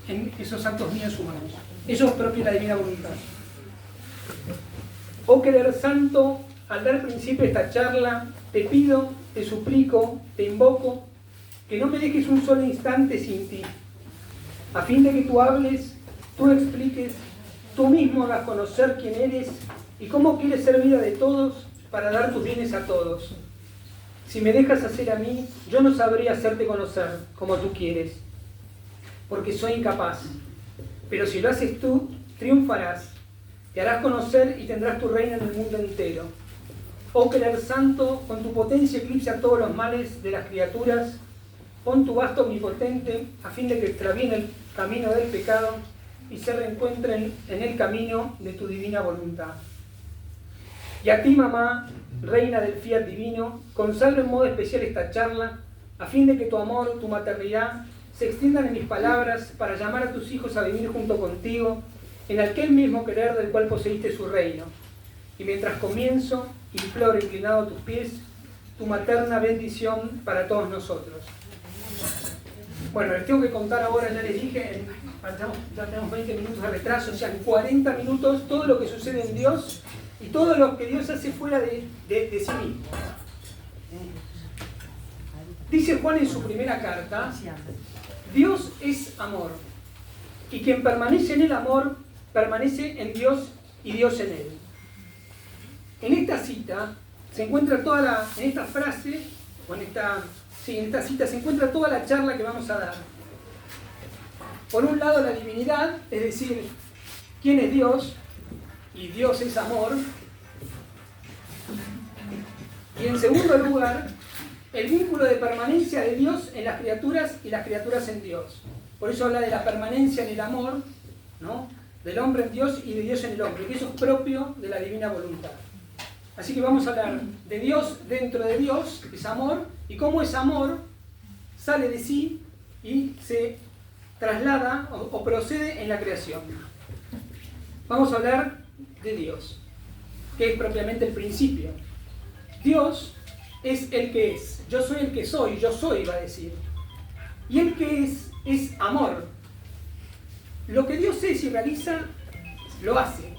en esos actos míos humanos. Eso es propio de la divina voluntad. Oh querer santo, al dar principio a esta charla, te pido, te suplico, te invoco, que no me dejes un solo instante sin ti, a fin de que tú hables, tú expliques, tú mismo hagas conocer quién eres y cómo quieres ser vida de todos para dar tus bienes a todos. Si me dejas hacer a mí, yo no sabría hacerte conocer como tú quieres, porque soy incapaz. Pero si lo haces tú, triunfarás, te harás conocer y tendrás tu reino en el mundo entero. Oh querer santo, con tu potencia eclipsa todos los males de las criaturas, pon tu vasto omnipotente a fin de que extravíen el camino del pecado y se reencuentren en el camino de tu divina voluntad. Y a ti, mamá, reina del fiat divino, consagro en modo especial esta charla, a fin de que tu amor, tu maternidad, se extiendan en mis palabras para llamar a tus hijos a vivir junto contigo en aquel mismo querer del cual poseíste su reino. Y mientras comienzo, imploro inclinado a tus pies tu materna bendición para todos nosotros. Bueno, les tengo que contar ahora, ya les dije, ya tenemos 20 minutos de retraso, o sea, en 40 minutos todo lo que sucede en Dios y todo lo que Dios hace fuera de sí mismo. Dice Juan en su primera carta, Dios es amor, y quien permanece en el amor, permanece en Dios y Dios en él. En esta cita se encuentra en esta frase, o en esta cita se encuentra toda la charla que vamos a dar. Por un lado la divinidad, es decir, quién es Dios, y Dios es amor. Y en segundo lugar, el vínculo de permanencia de Dios en las criaturas y las criaturas en Dios. Por eso habla de la permanencia en el amor, ¿no?, del hombre en Dios y de Dios en el hombre, que eso es propio de la divina voluntad. Así que vamos a hablar de Dios dentro de Dios, que es amor, y cómo ese amor sale de sí y se traslada o procede en la creación. Vamos a hablar de Dios, que es propiamente el principio. Dios es el que es. Yo soy el que soy, yo soy, va a decir. Y el que es amor. Lo que Dios es y realiza, lo hace.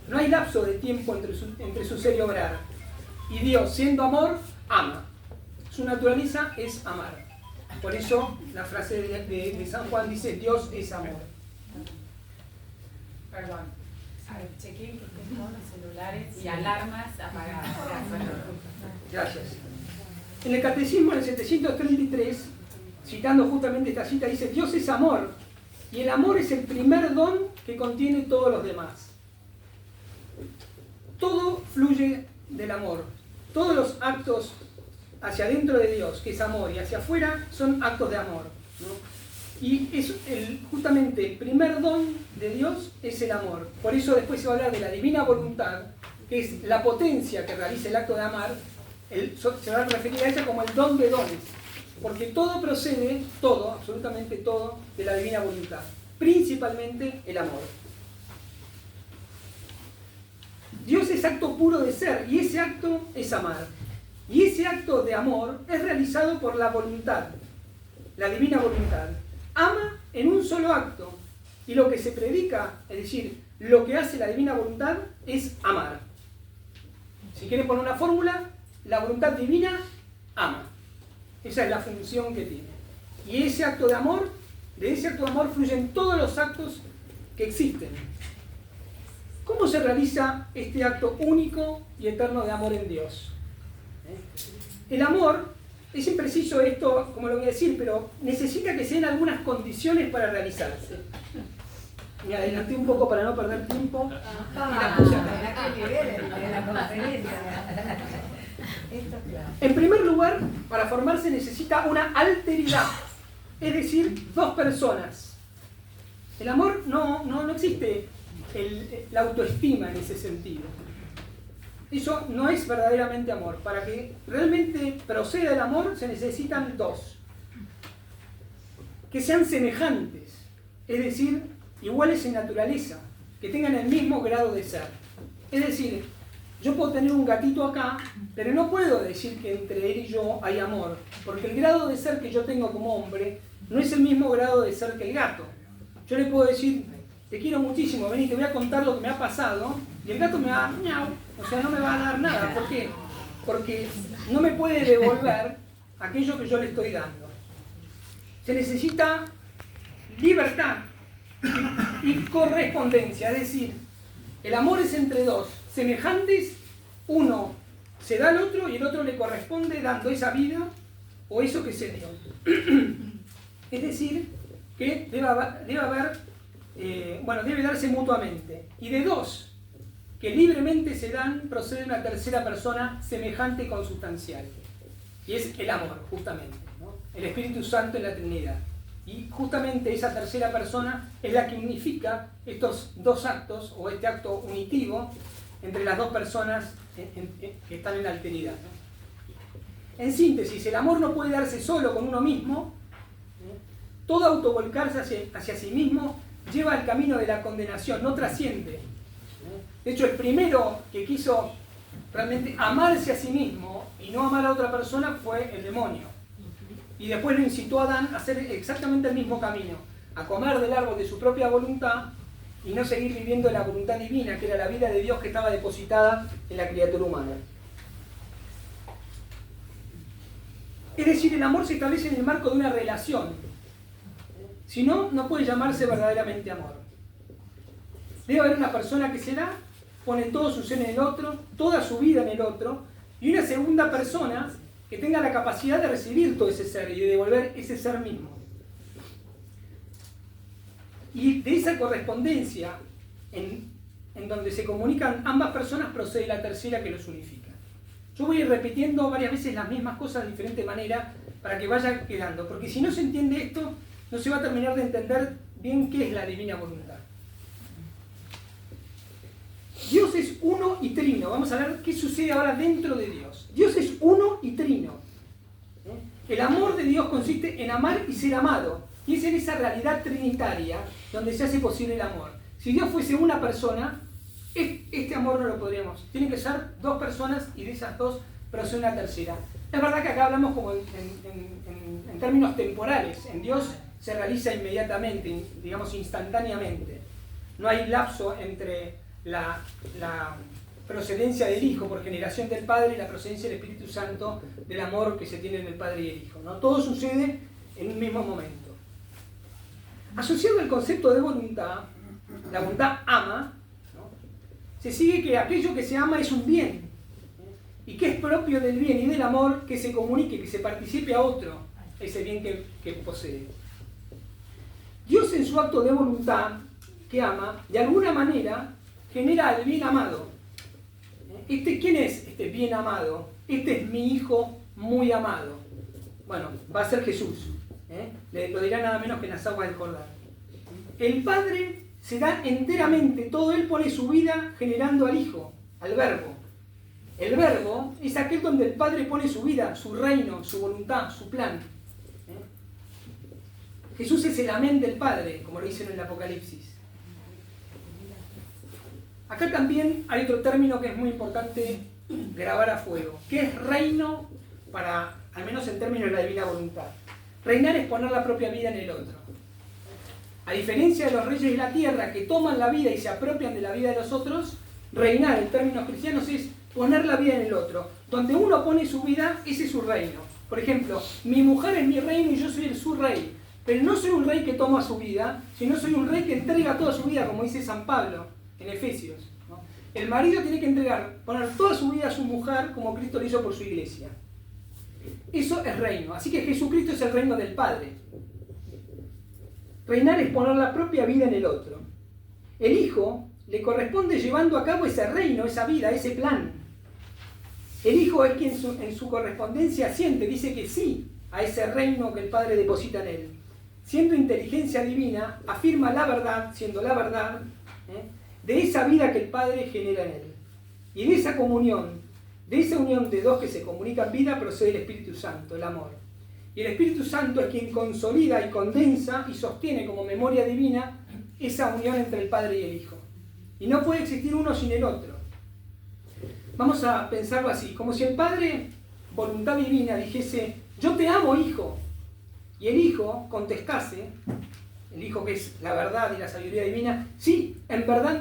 No hay lapso de tiempo entre su ser y obrar. Y Dios, siendo amor, ama. Su naturaleza es amar. Por eso la frase de San Juan dice, Dios es amor. Perdón. Chequen que estén todos los celulares y alarmas apagadas. Gracias. En el Catecismo, en el 733, citando justamente esta cita, dice, Dios es amor, y el amor es el primer don que contiene todos los demás. Todo fluye del amor. Todos los actos hacia adentro de Dios, que es amor, y hacia afuera, son actos de amor, ¿no? Y justamente el primer don de Dios es el amor. Por eso después se va a hablar de la divina voluntad, que es la potencia que realiza el acto de amar. Se va a referir a ella como el don de dones, porque todo procede, todo, absolutamente todo, de la divina voluntad, principalmente el amor. Dios es acto puro de ser, y ese acto es amar. Y ese acto de amor es realizado por la voluntad, la divina voluntad. Ama en un solo acto, y lo que se predica, es decir, lo que hace la divina voluntad, es amar. Si quieren poner una fórmula, la voluntad divina ama. Esa es la función que tiene. Y ese acto de amor fluyen todos los actos que existen. ¿Cómo se realiza este acto único y eterno de amor en Dios? El amor, es impreciso esto, como lo voy a decir, pero necesita que se den algunas condiciones para realizarse. Me adelanté un poco para no perder tiempo y la puse acá. En primer lugar, para formarse necesita una alteridad, es decir, dos personas. El amor no existe la autoestima en ese sentido. Eso no es verdaderamente amor. Para que realmente proceda el amor se necesitan dos. Que sean semejantes, es decir, iguales en naturaleza, que tengan el mismo grado de ser. Es decir, yo puedo tener un gatito acá, pero no puedo decir que entre él y yo hay amor, porque el grado de ser que yo tengo como hombre no es el mismo grado de ser que el gato. Yo le puedo decir, te quiero muchísimo, vení, te voy a contar lo que me ha pasado, y el gato me va a miau, o sea, no me va a dar nada. ¿Por qué? Porque no me puede devolver aquello que yo le estoy dando. Se necesita libertad y correspondencia, es decir, el amor es entre dos semejantes, uno se da al otro y el otro le corresponde dando esa vida o eso que se dio. Es decir, que debe darse mutuamente. Y de dos que libremente se dan, procede una tercera persona semejante y consustancial. Y es el amor, justamente, ¿no? El Espíritu Santo en la Trinidad. Y justamente esa tercera persona es la que unifica estos dos actos, o este acto unitivo, entre las dos personas que están en la alteridad, ¿no? En síntesis, el amor no puede darse solo con uno mismo. Todo autovolcarse hacia sí mismo lleva al camino de la condenación, no trasciende. De hecho, el primero que quiso realmente amarse a sí mismo y no amar a otra persona fue el demonio. Y después lo incitó a Adán a hacer exactamente el mismo camino, a comer del árbol de su propia voluntad y no seguir viviendo la voluntad divina, que era la vida de Dios que estaba depositada en la criatura humana. Es decir, el amor se establece en el marco de una relación. Si no, no puede llamarse verdaderamente amor. Debe haber una persona que se da, pone todo su ser en el otro, toda su vida en el otro, y una segunda persona que tenga la capacidad de recibir todo ese ser y de devolver ese ser mismo. Y de esa correspondencia en donde se comunican ambas personas procede la tercera que los unifica. Yo voy a ir repitiendo varias veces las mismas cosas de diferente manera para que vaya quedando, porque si no se entiende esto, no se va a terminar de entender bien qué es la divina voluntad. Dios es uno y trino. Vamos a ver qué sucede ahora dentro de Dios. Dios es uno y trino. El amor de Dios consiste en amar y ser amado. Y es en esa realidad trinitaria donde se hace posible el amor. Si Dios fuese una persona, este amor no lo podríamos. Tienen que ser dos personas y de esas dos procede una tercera. Es verdad que acá hablamos como en términos temporales. En Dios se realiza inmediatamente, digamos instantáneamente. No hay lapso entre la procedencia del Hijo por generación del Padre y la procedencia del Espíritu Santo del amor que se tiene en el Padre y el Hijo, ¿no? Todo sucede en un mismo momento. Asociado al concepto de voluntad, la voluntad ama, ¿no? Se sigue que aquello que se ama es un bien, y que es propio del bien y del amor que se comunique, que se participe a otro ese bien que posee. Dios en su acto de voluntad que ama, de alguna manera genera el bien amado. ¿Quién es este bien amado? Este es mi hijo muy amado. Bueno, va a ser Jesús. Lo dirá nada menos que en las aguas del Jordán. El Padre se da enteramente, todo Él pone su vida generando al Hijo, al Verbo. El Verbo es aquel donde el Padre pone su vida, su reino, su voluntad, su plan. Jesús es el amén del Padre, como lo dicen en el Apocalipsis. Acá también hay otro término que es muy importante grabar a fuego, que es reino, al menos en términos de la divina voluntad. Reinar es poner la propia vida en el otro. A diferencia de los reyes de la tierra que toman la vida y se apropian de la vida de los otros, reinar en términos cristianos es poner la vida en el otro. Donde uno pone su vida, ese es su reino. Por ejemplo, mi mujer es mi reino y yo soy su rey. Pero no soy un rey que toma su vida, sino soy un rey que entrega toda su vida, como dice San Pablo en Efesios, ¿no? El marido tiene que poner toda su vida a su mujer como Cristo lo hizo por su iglesia. Eso es reino. Así que Jesucristo es el reino del Padre. Reinar es poner la propia vida en el otro. El Hijo le corresponde llevando a cabo ese reino, esa vida, ese plan. El Hijo es quien en su correspondencia siente, dice que sí a ese reino que el Padre deposita en él. Siendo inteligencia divina, afirma la verdad, siendo la verdad, de esa vida que el Padre genera en él. Y de esa comunión, de esa unión de dos que se comunican vida, procede el Espíritu Santo, el amor. Y el Espíritu Santo es quien consolida y condensa y sostiene como memoria divina esa unión entre el Padre y el Hijo. Y no puede existir uno sin el otro. Vamos a pensarlo así, como si el Padre, voluntad divina, dijese, yo te amo, Hijo. Y el Hijo contestase, el Hijo que es la verdad y la sabiduría divina, sí, en verdad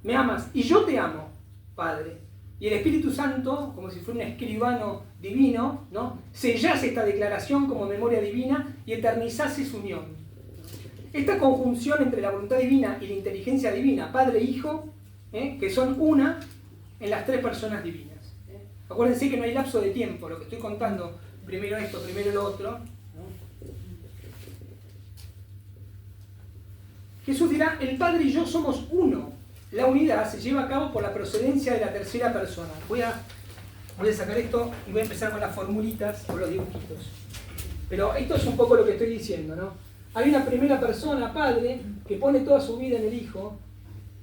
me amas, y yo te amo, Padre. Y el Espíritu Santo, como si fuera un escribano divino, ¿no?, sellase esta declaración como memoria divina y eternizase su unión. Esta conjunción entre la voluntad divina y la inteligencia divina, Padre e Hijo, que son una en las tres personas divinas. Acuérdense que no hay lapso de tiempo, lo que estoy contando, primero esto, primero lo otro. Jesús dirá, el Padre y yo somos uno. La unidad se lleva a cabo por la procedencia de la tercera persona. Voy a sacar esto y voy a empezar con las formulitas o los dibujitos. Pero esto es un poco lo que estoy diciendo, ¿no? Hay una primera persona, Padre, que pone toda su vida en el Hijo.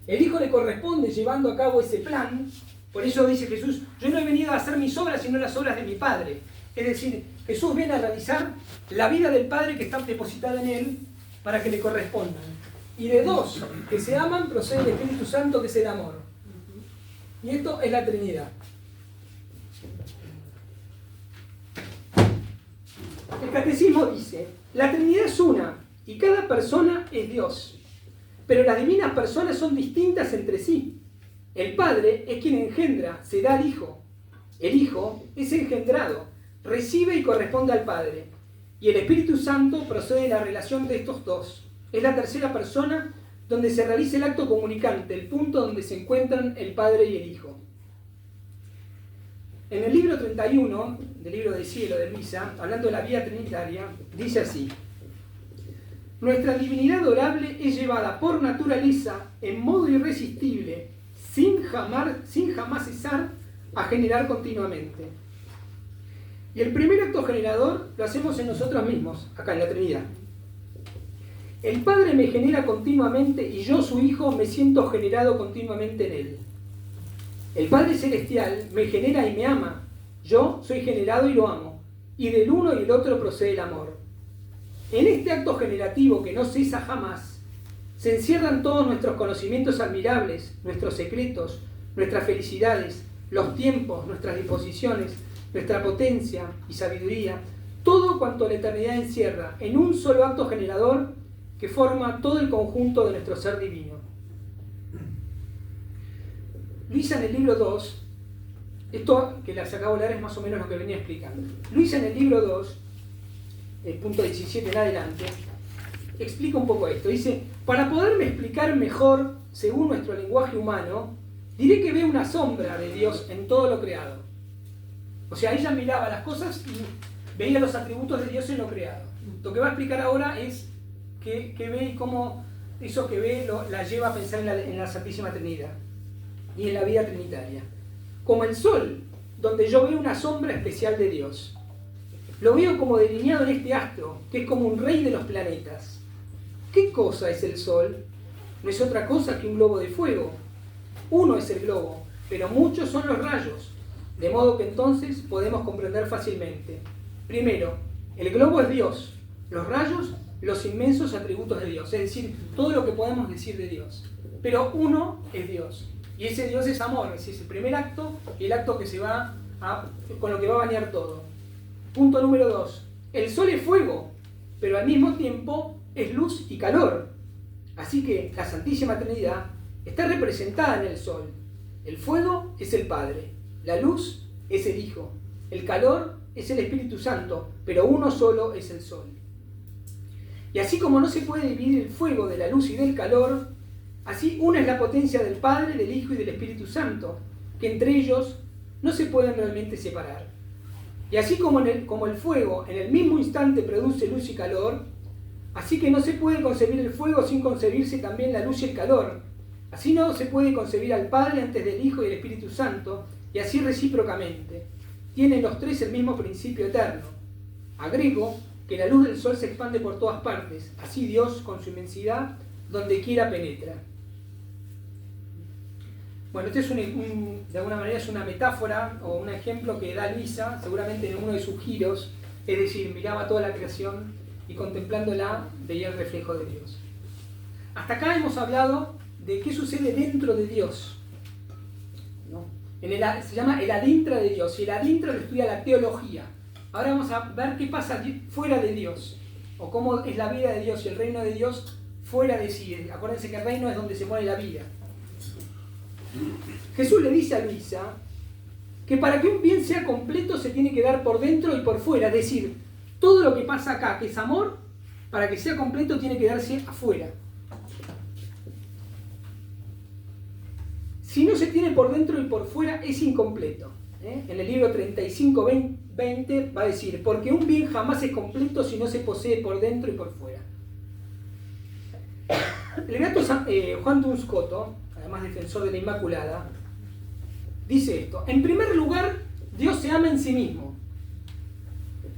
El Hijo le corresponde llevando a cabo ese plan. Por eso dice Jesús, yo no he venido a hacer mis obras, sino las obras de mi Padre. Es decir, Jesús viene a realizar la vida del Padre que está depositada en Él para que le correspondan. Y de dos que se aman procede el Espíritu Santo, que es el amor. Y esto es la Trinidad. El Catecismo dice, la Trinidad es una y cada persona es Dios. Pero las divinas personas son distintas entre sí. El Padre es quien engendra, se da al Hijo. El Hijo es engendrado, recibe y corresponde al Padre. Y el Espíritu Santo procede de la relación de estos dos. Es la tercera persona donde se realiza el acto comunicante, el punto donde se encuentran el Padre y el Hijo. En el libro 31 del libro del cielo de Luisa, hablando de la vida trinitaria, dice así: nuestra divinidad adorable es llevada por naturaleza en modo irresistible, sin jamás cesar, a generar continuamente. Y el primer acto generador lo hacemos en nosotros mismos, acá en la Trinidad. El Padre me genera continuamente y yo, su Hijo, me siento generado continuamente en Él. El Padre Celestial me genera y me ama. Yo soy generado y lo amo. Y del uno y el otro procede el amor. En este acto generativo que no cesa jamás, se encierran todos nuestros conocimientos admirables, nuestros secretos, nuestras felicidades, los tiempos, nuestras disposiciones, nuestra potencia y sabiduría, todo cuanto la eternidad encierra en un solo acto generador que forma todo el conjunto de nuestro ser divino. Luisa en el libro 2, esto que les acabo de leer es más o menos lo que venía explicando. Luisa en el libro 2, el punto 17 en adelante, explica un poco esto. Dice, para poderme explicar mejor, según nuestro lenguaje humano, diré que veo una sombra de Dios en todo lo creado. O sea, ella miraba las cosas y veía los atributos de Dios en lo creado. Lo que va a explicar ahora es que ve y cómo eso que ve la lleva a pensar en la Santísima Trinidad y en la vida trinitaria. Como el sol, donde yo veo una sombra especial de Dios. Lo veo como delineado en este astro, que es como un rey de los planetas. ¿Qué cosa es el sol? No es otra cosa que un globo de fuego. Uno es el globo, pero muchos son los rayos, de modo que entonces podemos comprender fácilmente. Primero, el globo es Dios, los rayos, los inmensos atributos de Dios, es decir, todo lo que podemos decir de Dios. Pero uno es Dios, y ese Dios es amor, es decir, es el primer acto y el acto que con lo que va a bañar todo. Punto número 2. El sol es fuego, pero al mismo tiempo es luz y calor. Así que la Santísima Trinidad está representada en el sol. El fuego es el Padre, la luz es el Hijo, el calor es el Espíritu Santo, pero uno solo es el sol. Y así como no se puede dividir el fuego de la luz y del calor, así una es la potencia del Padre, del Hijo y del Espíritu Santo, que entre ellos no se pueden realmente separar. Y así como el fuego en el mismo instante produce luz y calor, así que no se puede concebir el fuego sin concebirse también la luz y el calor. Así no se puede concebir al Padre antes del Hijo y del Espíritu Santo, y así recíprocamente. Tienen los tres el mismo principio eterno. Agrego que la luz del sol se expande por todas partes, así Dios, con su inmensidad, donde quiera penetra. Bueno, este es de alguna manera es una metáfora o un ejemplo que da Luisa, seguramente en uno de sus giros, es decir, miraba toda la creación y contemplándola veía el reflejo de Dios. Hasta acá hemos hablado de qué sucede dentro de Dios, ¿no? Se llama el adintra de Dios, y el adintra lo estudia la teología. Ahora vamos a ver qué pasa fuera de Dios, o cómo es la vida de Dios y el reino de Dios fuera de sí. Acuérdense que el reino es donde se pone la vida. Jesús le dice a Luisa que para que un bien sea completo se tiene que dar por dentro y por fuera. Es decir, todo lo que pasa acá, que es amor, para que sea completo tiene que darse afuera. Si no se tiene por dentro y por fuera, es incompleto. En el libro 35:20 va a decir, porque un bien jamás es completo si no se posee por dentro y por fuera. El beato Juan Duns Scoto, además defensor de la Inmaculada, dice esto: en primer lugar, Dios se ama en sí mismo.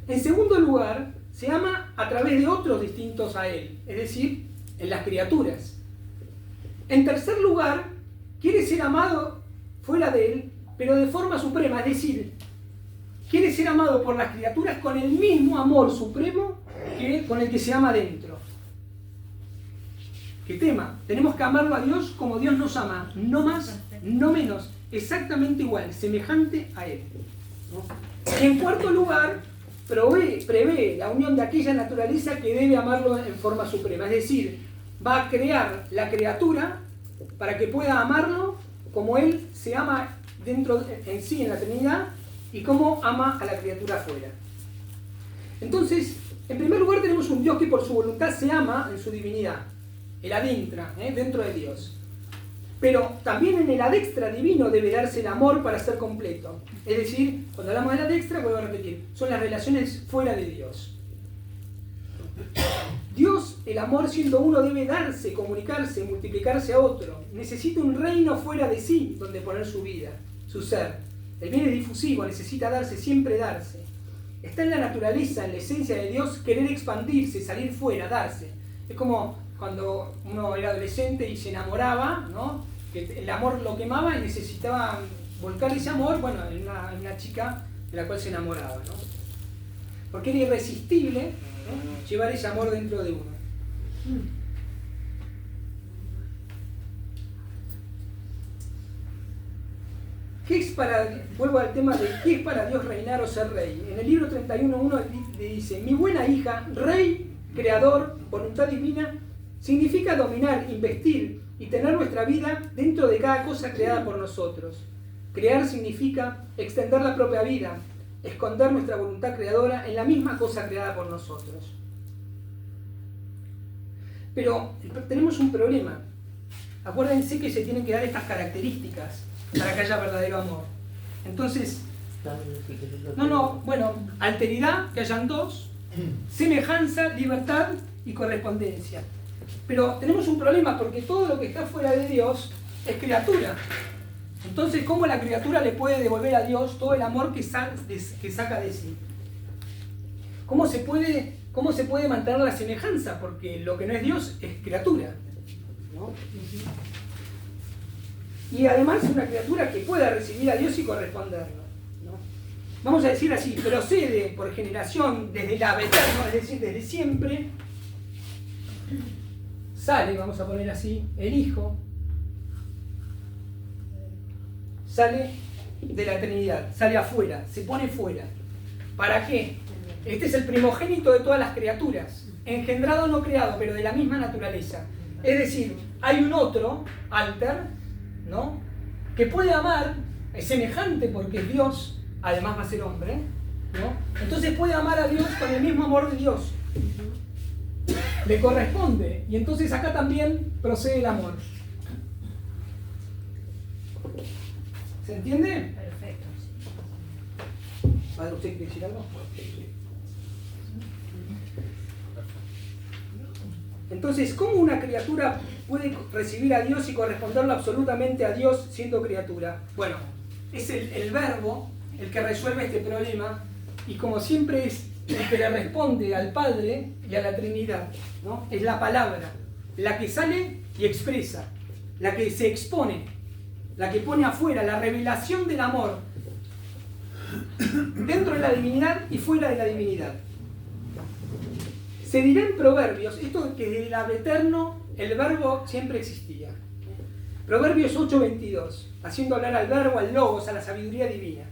En segundo lugar, se ama a través de otros distintos a Él, es decir, en las criaturas. En tercer lugar, quiere ser amado fuera de Él, pero de forma suprema, es decir, quiere ser amado por las criaturas con el mismo amor supremo que con el que se ama dentro. ¿Qué tema? Tenemos que amarlo a Dios como Dios nos ama, no más, no menos, exactamente igual, semejante a Él, ¿no? Y en cuarto lugar, prevé la unión de aquella naturaleza que debe amarlo en forma suprema, es decir, va a crear la criatura para que pueda amarlo como Él se ama dentro en sí, en la Trinidad, y como ama a la criatura afuera. Entonces, en primer lugar tenemos un Dios que por su voluntad se ama en su divinidad, el adintra, dentro de Dios. Pero también en el adextra divino debe darse el amor para ser completo. Es decir, cuando hablamos del adextra, vuelvo a repetir, son las relaciones fuera de Dios. Dios, el amor siendo uno, debe darse, comunicarse, multiplicarse a otro. Necesita un reino fuera de sí donde poner su vida, su ser. El bien es difusivo, necesita darse, siempre darse. Está en la naturaleza, en la esencia de Dios, querer expandirse, salir fuera, darse. Es como cuando uno era adolescente y se enamoraba, ¿no? Que el amor lo quemaba y necesitaba volcar ese amor, bueno, en una chica de la cual se enamoraba, ¿no? Porque era irresistible, ¿no?, llevar ese amor dentro de uno. Vuelvo al tema de qué es para Dios reinar o ser rey. En el libro 31:1 le dice: mi buena hija, rey, creador, voluntad divina, significa dominar, investir y tener nuestra vida dentro de cada cosa creada por nosotros. Crear significa extender la propia vida, esconder nuestra voluntad creadora en la misma cosa creada por nosotros. Pero tenemos un problema. Acuérdense que se tienen que dar estas características para que haya verdadero amor. Entonces, alteridad, que hayan dos, semejanza, libertad y correspondencia. Pero tenemos un problema porque todo lo que está fuera de Dios es criatura. Entonces, ¿cómo la criatura le puede devolver a Dios todo el amor que saca de sí? ¿Cómo se puede mantener la semejanza? Porque lo que no es Dios es criatura, ¿no? Y además es una criatura que pueda recibir a Dios y corresponderlo, ¿no? Vamos a decir así, procede por generación desde el eterno, es decir, desde siempre. Sale, vamos a poner así, el Hijo, sale de la Trinidad, sale afuera, se pone fuera. ¿Para qué? Este es el primogénito de todas las criaturas, engendrado no creado, pero de la misma naturaleza. Es decir, hay un otro, alter, ¿no?, que puede amar, es semejante porque es Dios, además va a ser hombre, ¿no? Entonces puede amar a Dios con el mismo amor de Dios. Le corresponde, y entonces acá también procede el amor. ¿Se entiende? Perfecto. Padre, ¿usted quiere decir algo? Entonces, ¿cómo una criatura puede recibir a Dios y corresponderlo absolutamente a Dios siendo criatura? Bueno, es el verbo el que resuelve este problema, y como siempre es el que le responde al Padre y a la Trinidad, ¿no? Es la palabra, la que sale y expresa, la que se expone, la que pone afuera, la revelación del amor dentro de la divinidad y fuera de la divinidad. Se dirá en Proverbios, esto que desde el eterno el verbo siempre existía. Proverbios 8:22, haciendo hablar al verbo, al logos, a la sabiduría divina.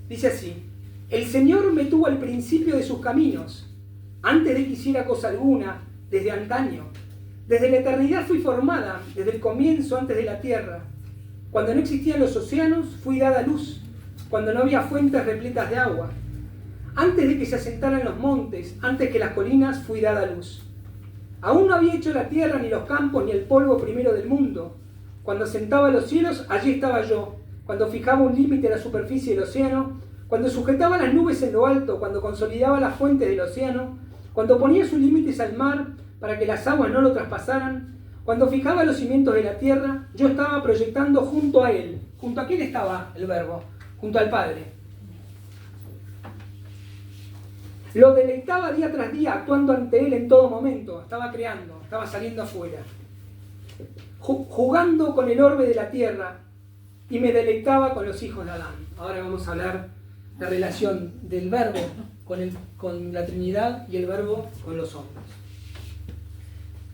Dice así: el Señor me tuvo al principio de sus caminos, antes de que hiciera cosa alguna, desde antaño. Desde la eternidad fui formada, desde el comienzo antes de la tierra. Cuando no existían los océanos, fui dada a luz, cuando no había fuentes repletas de agua. Antes de que se asentaran los montes, antes que las colinas, fui dada a luz. Aún no había hecho la tierra, ni los campos, ni el polvo primero del mundo. Cuando asentaba los cielos, allí estaba yo. Cuando fijaba un límite a la superficie del océano, cuando sujetaba las nubes en lo alto, cuando consolidaba las fuentes del océano, cuando ponía sus límites al mar para que las aguas no lo traspasaran, cuando fijaba los cimientos de la tierra, yo estaba proyectando junto a él. ¿Junto a quién estaba el Verbo? Junto al Padre. Lo deleitaba día tras día, actuando ante él en todo momento. Estaba creando, estaba saliendo afuera. Jugando con el orbe de la tierra, y me deleitaba con los hijos de Adán. Ahora vamos a hablar de la relación del Verbo con la Trinidad y el Verbo con los hombres.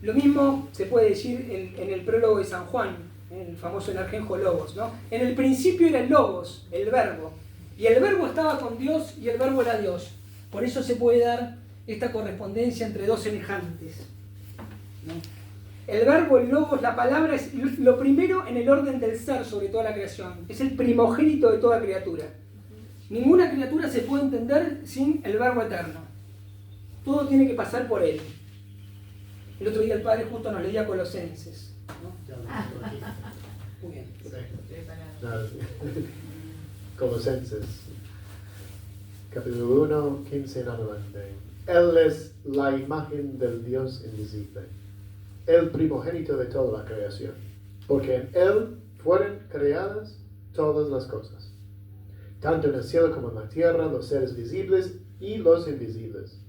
Lo mismo se puede decir en el prólogo de San Juan, en el famoso Energenjo Logos, ¿no? En el principio era el Logos, el Verbo, y el Verbo estaba con Dios y el Verbo era Dios. Por eso se puede dar esta correspondencia entre dos semejantes, ¿no? El Verbo, el Logos, la palabra es lo primero en el orden del ser sobre toda la creación. Es el primogénito de toda criatura. Ninguna criatura se puede entender sin el Verbo eterno. Todo tiene que pasar por él. El otro día el Padre justo nos leía Colosenses, ¿no? Muy bien. Colosenses, capítulo 1, 15 en adelante. Él es la imagen del Dios invisible, el primogénito de toda la creación, porque en Él fueron creadas todas las cosas, tanto en el cielo como en la tierra, los seres visibles y los invisibles,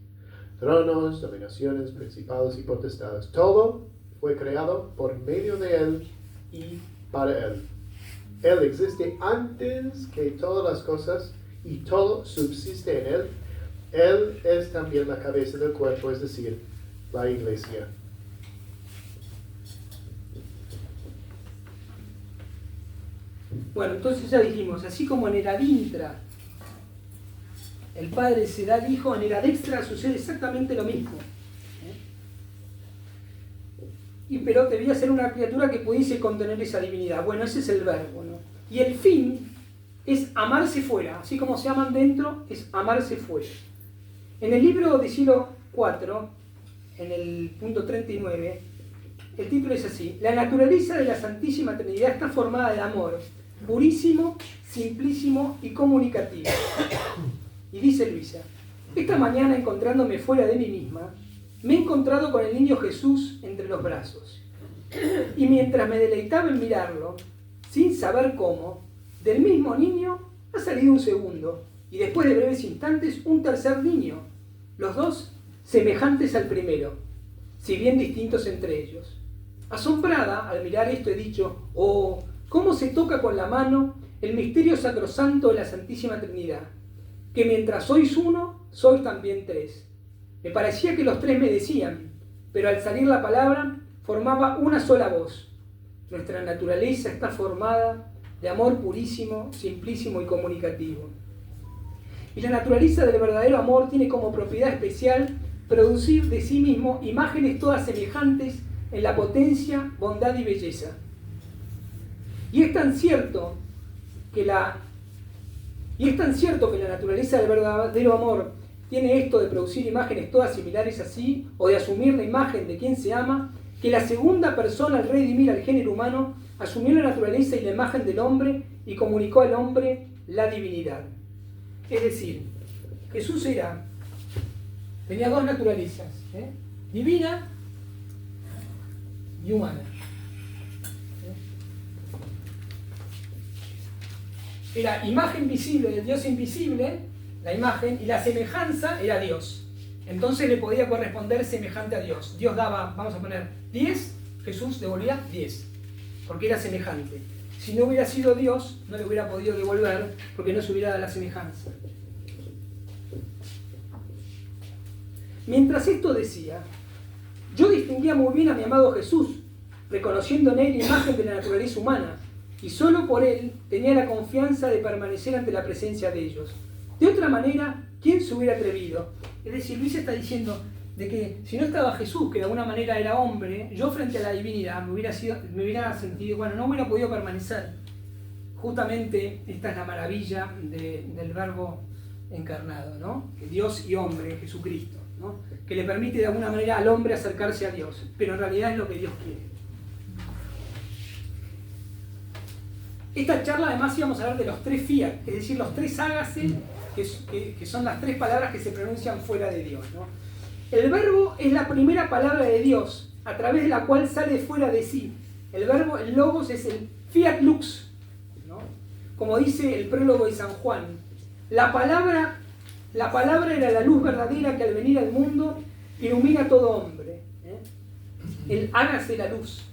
tronos, dominaciones, principados y potestades. Todo fue creado por medio de Él y para Él. Él existe antes que todas las cosas y todo subsiste en Él. Él es también la cabeza del cuerpo, es decir, la iglesia. Bueno, entonces ya dijimos, así como en el adintra el Padre se da al Hijo, en el adextra sucede exactamente lo mismo. Pero debía ser una criatura que pudiese contener esa divinidad. Bueno, ese es el Verbo, ¿no? Y el fin es amarse fuera, así como se aman dentro, es amarse fuera. En el libro de Cielo 4, en el punto 39, el título es así: la naturaleza de la Santísima Trinidad está formada de amor, purísimo, simplísimo y comunicativo. Y dice Luisa: esta mañana, encontrándome fuera de mí misma, me he encontrado con el niño Jesús entre los brazos. Y mientras me deleitaba en mirarlo, sin saber cómo, del mismo niño ha salido un segundo, y después de breves instantes un tercer niño, los dos semejantes al primero, si bien distintos entre ellos. Asombrada al mirar esto he dicho: oh, cómo se toca con la mano el misterio sacrosanto de la Santísima Trinidad, que mientras sois uno, sois también tres. Me parecía que los tres me decían, pero al salir la palabra formaba una sola voz. Nuestra naturaleza está formada de amor purísimo, simplísimo y comunicativo. Y la naturaleza del verdadero amor tiene como propiedad especial producir de sí mismo imágenes todas semejantes en la potencia, bondad y belleza. Y es tan cierto que la naturaleza del verdadero amor tiene esto de producir imágenes todas similares así, o de asumir la imagen de quien se ama, que la segunda persona al redimir al género humano asumió la naturaleza y la imagen del hombre y comunicó al hombre la divinidad. Es decir, Jesús tenía dos naturalezas, divina y humana. Era imagen visible del Dios invisible, la imagen, y la semejanza era Dios. Entonces le podía corresponder semejante a Dios. Dios daba, vamos a poner 10, Jesús devolvía 10, porque era semejante. Si no hubiera sido Dios, no le hubiera podido devolver, porque no se hubiera dado la semejanza. Mientras esto decía, yo distinguía muy bien a mi amado Jesús, reconociendo en él la imagen de la naturaleza humana, y solo por él tenía la confianza de permanecer ante la presencia de ellos. De otra manera, ¿quién se hubiera atrevido? Es decir, Luis está diciendo, de que si no estaba Jesús, que de alguna manera era hombre, yo frente a la divinidad me hubiera sentido, bueno, no hubiera podido permanecer. Justamente esta es la maravilla del Verbo encarnado, ¿no? Que Dios y hombre, Jesucristo, ¿no? Que le permite de alguna manera al hombre acercarse a Dios, pero en realidad es lo que Dios quiere. Esta charla además íbamos a hablar de los tres fiat, es decir, los tres hágase, que son las tres palabras que se pronuncian fuera de Dios, ¿no? El verbo es la primera palabra de Dios, a través de la cual sale fuera de sí. El verbo, el logos, es el fiat lux, ¿no? Como dice el prólogo de San Juan, la palabra era la luz verdadera que al venir al mundo ilumina a todo hombre. El hágase la luz,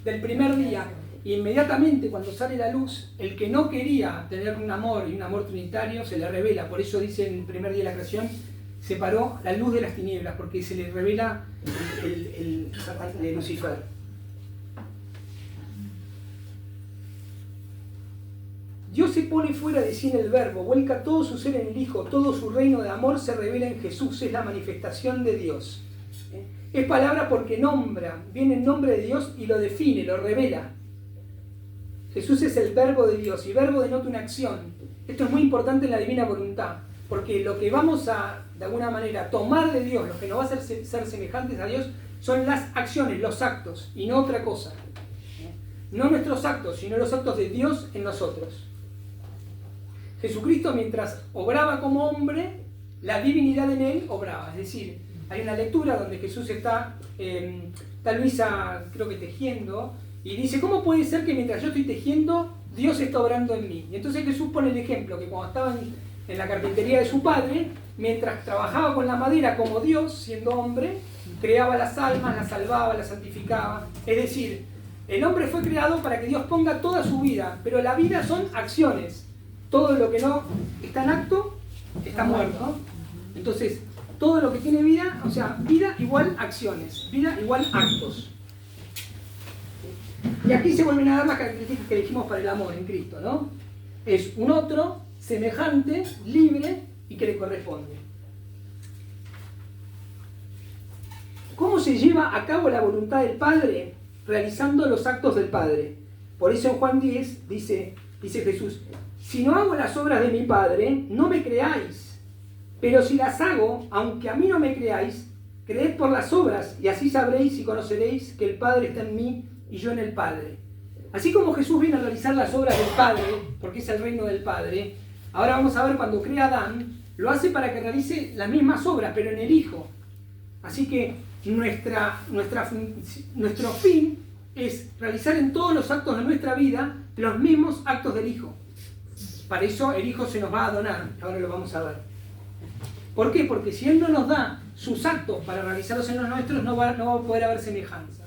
del primer día. Y inmediatamente cuando sale la luz, el que no quería tener un amor y un amor trinitario se le revela. Por eso dice en el primer día de la creación, separó la luz de las tinieblas, porque se le revela el Lucifer. Dios se pone fuera de sí en el Verbo, vuelca todo su ser en el Hijo, todo su reino de amor se revela en Jesús, es la manifestación de Dios. Es palabra porque nombra, viene en nombre de Dios y lo define, lo revela. Jesús es el Verbo de Dios, y verbo denota una acción. Esto es muy importante en la divina voluntad, porque lo que vamos a, de alguna manera, tomar de Dios, lo que nos va a hacer ser semejantes a Dios, son las acciones, los actos, y no otra cosa. No nuestros actos, sino los actos de Dios en nosotros. Jesucristo, mientras obraba como hombre, la divinidad en él obraba. Es decir, hay una lectura donde Jesús está Luisa, creo que tejiendo, y dice, ¿cómo puede ser que mientras yo estoy tejiendo, Dios está obrando en mí? Y entonces Jesús pone el ejemplo que cuando estaba en la carpintería de su padre, mientras trabajaba con la madera como Dios, siendo hombre, creaba las almas, las salvaba, las santificaba. Es decir, el hombre fue creado para que Dios ponga toda su vida, pero la vida son acciones. Todo lo que no está en acto, está muerto. Entonces, todo lo que tiene vida, o sea, vida igual acciones, vida igual actos. Y aquí se vuelven a dar las características que dijimos para el amor en Cristo, ¿no? Es un otro, semejante, libre y que le corresponde. ¿Cómo se lleva a cabo la voluntad del Padre? Realizando los actos del Padre. Por eso en Juan 10 dice Jesús, si no hago las obras de mi Padre, no me creáis. Pero si las hago, aunque a mí no me creáis, creed por las obras, y así sabréis y conoceréis que el Padre está en mí y yo en el Padre. Así como Jesús viene a realizar las obras del Padre, porque es el reino del Padre, ahora vamos a ver cuando crea a Adán, lo hace para que realice las mismas obras, pero en el Hijo. Así que nuestro fin es realizar en todos los actos de nuestra vida los mismos actos del Hijo. Para eso el Hijo se nos va a donar, ahora lo vamos a ver. ¿Por qué? Porque si Él no nos da sus actos para realizarlos en los nuestros, no va a poder haber semejanza.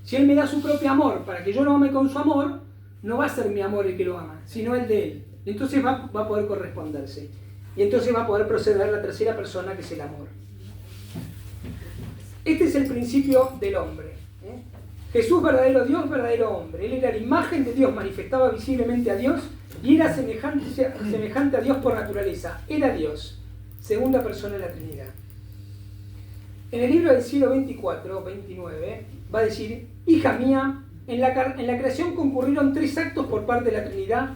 Si Él me da su propio amor para que yo lo ame con su amor, no va a ser mi amor el que lo ama, sino el de Él. Entonces va a poder corresponderse. Y entonces va a poder proceder la tercera persona, que es el amor. Este es el principio del hombre. Jesús, verdadero Dios, verdadero hombre. Él era la imagen de Dios, manifestaba visiblemente a Dios y era semejante a Dios por naturaleza. Era Dios, segunda persona de la Trinidad. En el libro del Cielo 24, 29, va a decir, hija mía, en la creación concurrieron tres actos por parte de la Trinidad,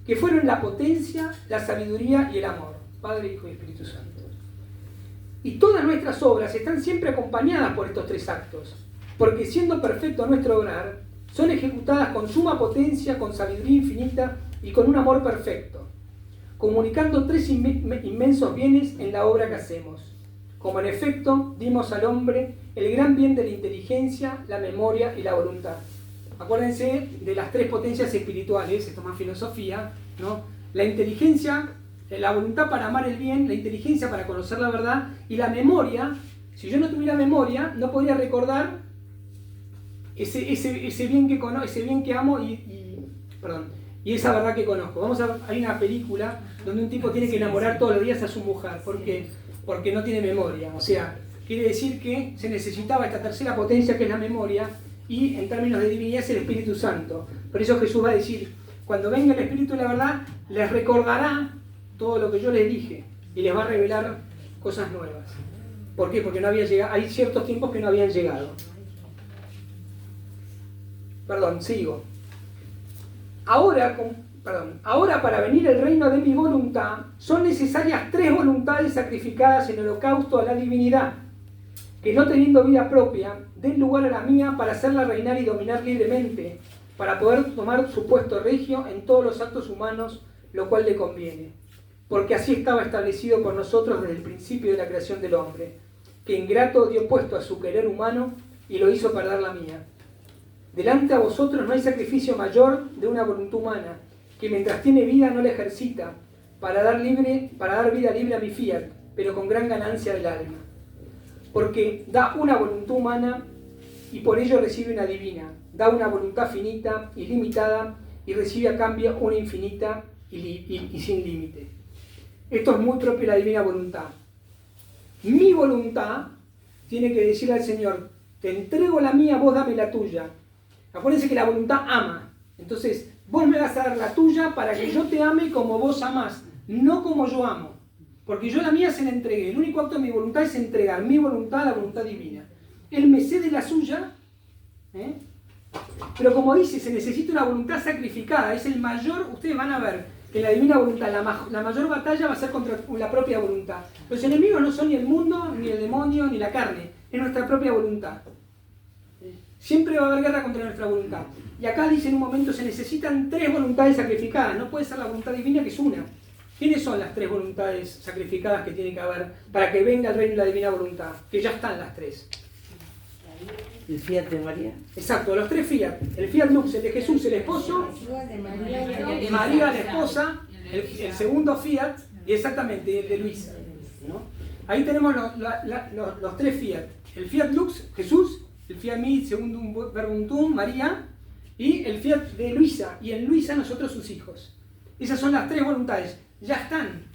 que fueron la potencia, la sabiduría y el amor, Padre, Hijo y Espíritu Santo. Y todas nuestras obras están siempre acompañadas por estos tres actos, porque siendo perfecto nuestro obrar, son ejecutadas con suma potencia, con sabiduría infinita y con un amor perfecto, comunicando tres inmensos bienes en la obra que hacemos. Como en efecto dimos al hombre el gran bien de la inteligencia, la memoria y la voluntad. Acuérdense de las tres potencias espirituales, esto es más filosofía, ¿no? La inteligencia, la voluntad para amar el bien, la inteligencia para conocer la verdad y la memoria. Si yo no tuviera memoria, no podría recordar ese bien que conozco, ese bien que amo y esa verdad que conozco. Hay una película donde un tipo tiene que enamorar todos los días a su mujer. ¿Por qué? Porque no tiene memoria. O sea, quiere decir que se necesitaba esta tercera potencia que es la memoria, y en términos de divinidad es el Espíritu Santo. Por eso Jesús va a decir, cuando venga el Espíritu de la verdad, les recordará todo lo que yo les dije y les va a revelar cosas nuevas. ¿Por qué? Porque no había llegado, hay ciertos tiempos que no habían llegado. Perdón, sigo. Ahora para venir el reino de mi voluntad, son necesarias 3 voluntades sacrificadas en holocausto a la divinidad, que no teniendo vida propia, den lugar a la mía para hacerla reinar y dominar libremente, para poder tomar su puesto regio en todos los actos humanos, lo cual le conviene. Porque así estaba establecido por nosotros desde el principio de la creación del hombre, que ingrato dio puesto a su querer humano y lo hizo perder la mía. Delante a vosotros no hay sacrificio mayor de una voluntad humana, que mientras tiene vida no la ejercita, para dar vida libre a mi fiat, pero con gran ganancia del alma. Porque da una voluntad humana y por ello recibe una divina, da una voluntad finita y limitada y recibe a cambio una infinita y sin límite. Esto es muy propio de la divina voluntad. Mi voluntad tiene que decirle al Señor, te entrego la mía, vos dame la tuya. Acuérdense que la voluntad ama. Entonces, vos me vas a dar la tuya para que yo te ame como vos amás, no como yo amo. Porque yo la mía se la entregué. El único acto de mi voluntad es entregar mi voluntad a la voluntad divina. Él me cede la suya, pero como dice, se necesita una voluntad sacrificada. Es el mayor, ustedes van a ver que la divina voluntad, la mayor batalla va a ser contra la propia voluntad. Los enemigos no son ni el mundo, ni el demonio, ni la carne. Es nuestra propia voluntad. Siempre va a haber guerra contra nuestra voluntad. Y acá dice en un momento, se necesitan 3 voluntades sacrificadas. No puede ser la voluntad divina, que es una. ¿Quiénes son las 3 voluntades sacrificadas que tiene que haber para que venga el reino de la divina voluntad? Que ya están las 3. ¿El fiat de María? Exacto, los 3 fiat. El fiat lux, el de Jesús, el esposo. María, la esposa. El segundo fiat. Y exactamente, el de Luisa, ¿no? Ahí tenemos los 3 fiat. El fiat lux, Jesús. El fiat mi, segundum verbum María. Y el fiat de Luisa. Y en Luisa nosotros sus hijos. Esas son las 3 voluntades. Ya están.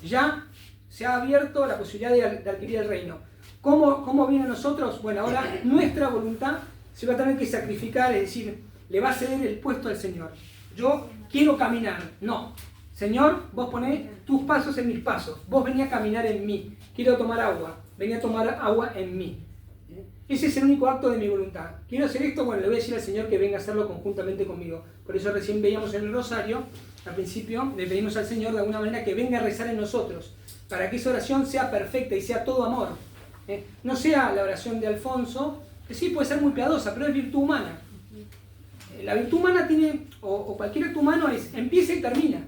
Ya se ha abierto la posibilidad de adquirir el reino. ¿Cómo viene a nosotros? Bueno, ahora nuestra voluntad se va a tener que sacrificar, es decir, le va a ceder el puesto al Señor. Yo quiero caminar. No. Señor, vos ponés tus pasos en mis pasos. Vos vení a caminar en mí. Quiero tomar agua. Vení a tomar agua en mí. Ese es el único acto de mi voluntad. Quiero hacer esto, bueno, le voy a decir al Señor que venga a hacerlo conjuntamente conmigo. Por eso recién veíamos en el rosario, al principio, le pedimos al Señor de alguna manera que venga a rezar en nosotros, para que esa oración sea perfecta y sea todo amor. No sea la oración de Alfonso, que sí puede ser muy piadosa, pero es virtud humana. La virtud humana tiene, o cualquier acto humano es, empieza y termina.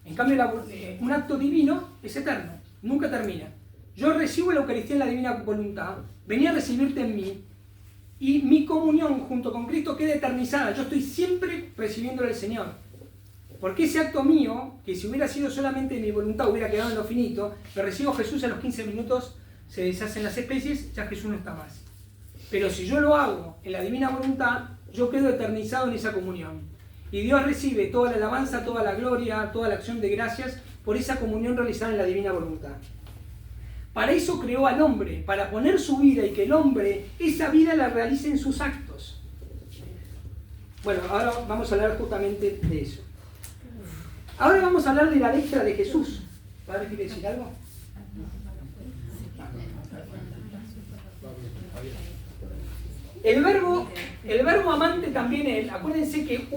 En cambio, un acto divino es eterno, nunca termina. Yo recibo la Eucaristía en la divina voluntad, venía a recibirte en mí, y mi comunión junto con Cristo queda eternizada. Yo estoy siempre recibiéndole al Señor. Porque ese acto mío, que si hubiera sido solamente mi voluntad, hubiera quedado en lo finito, lo recibo Jesús a los 15 minutos, se deshacen las especies, ya Jesús no está más. Pero si yo lo hago en la divina voluntad, yo quedo eternizado en esa comunión. Y Dios recibe toda la alabanza, toda la gloria, toda la acción de gracias por esa comunión realizada en la divina voluntad. Para eso creó al hombre, para poner su vida y que el hombre esa vida la realice en sus actos. Bueno, ahora vamos a hablar justamente de eso. Ahora vamos a hablar de la letra de Jesús. ¿Padre quiere decir algo? El verbo amante también él. Acuérdense que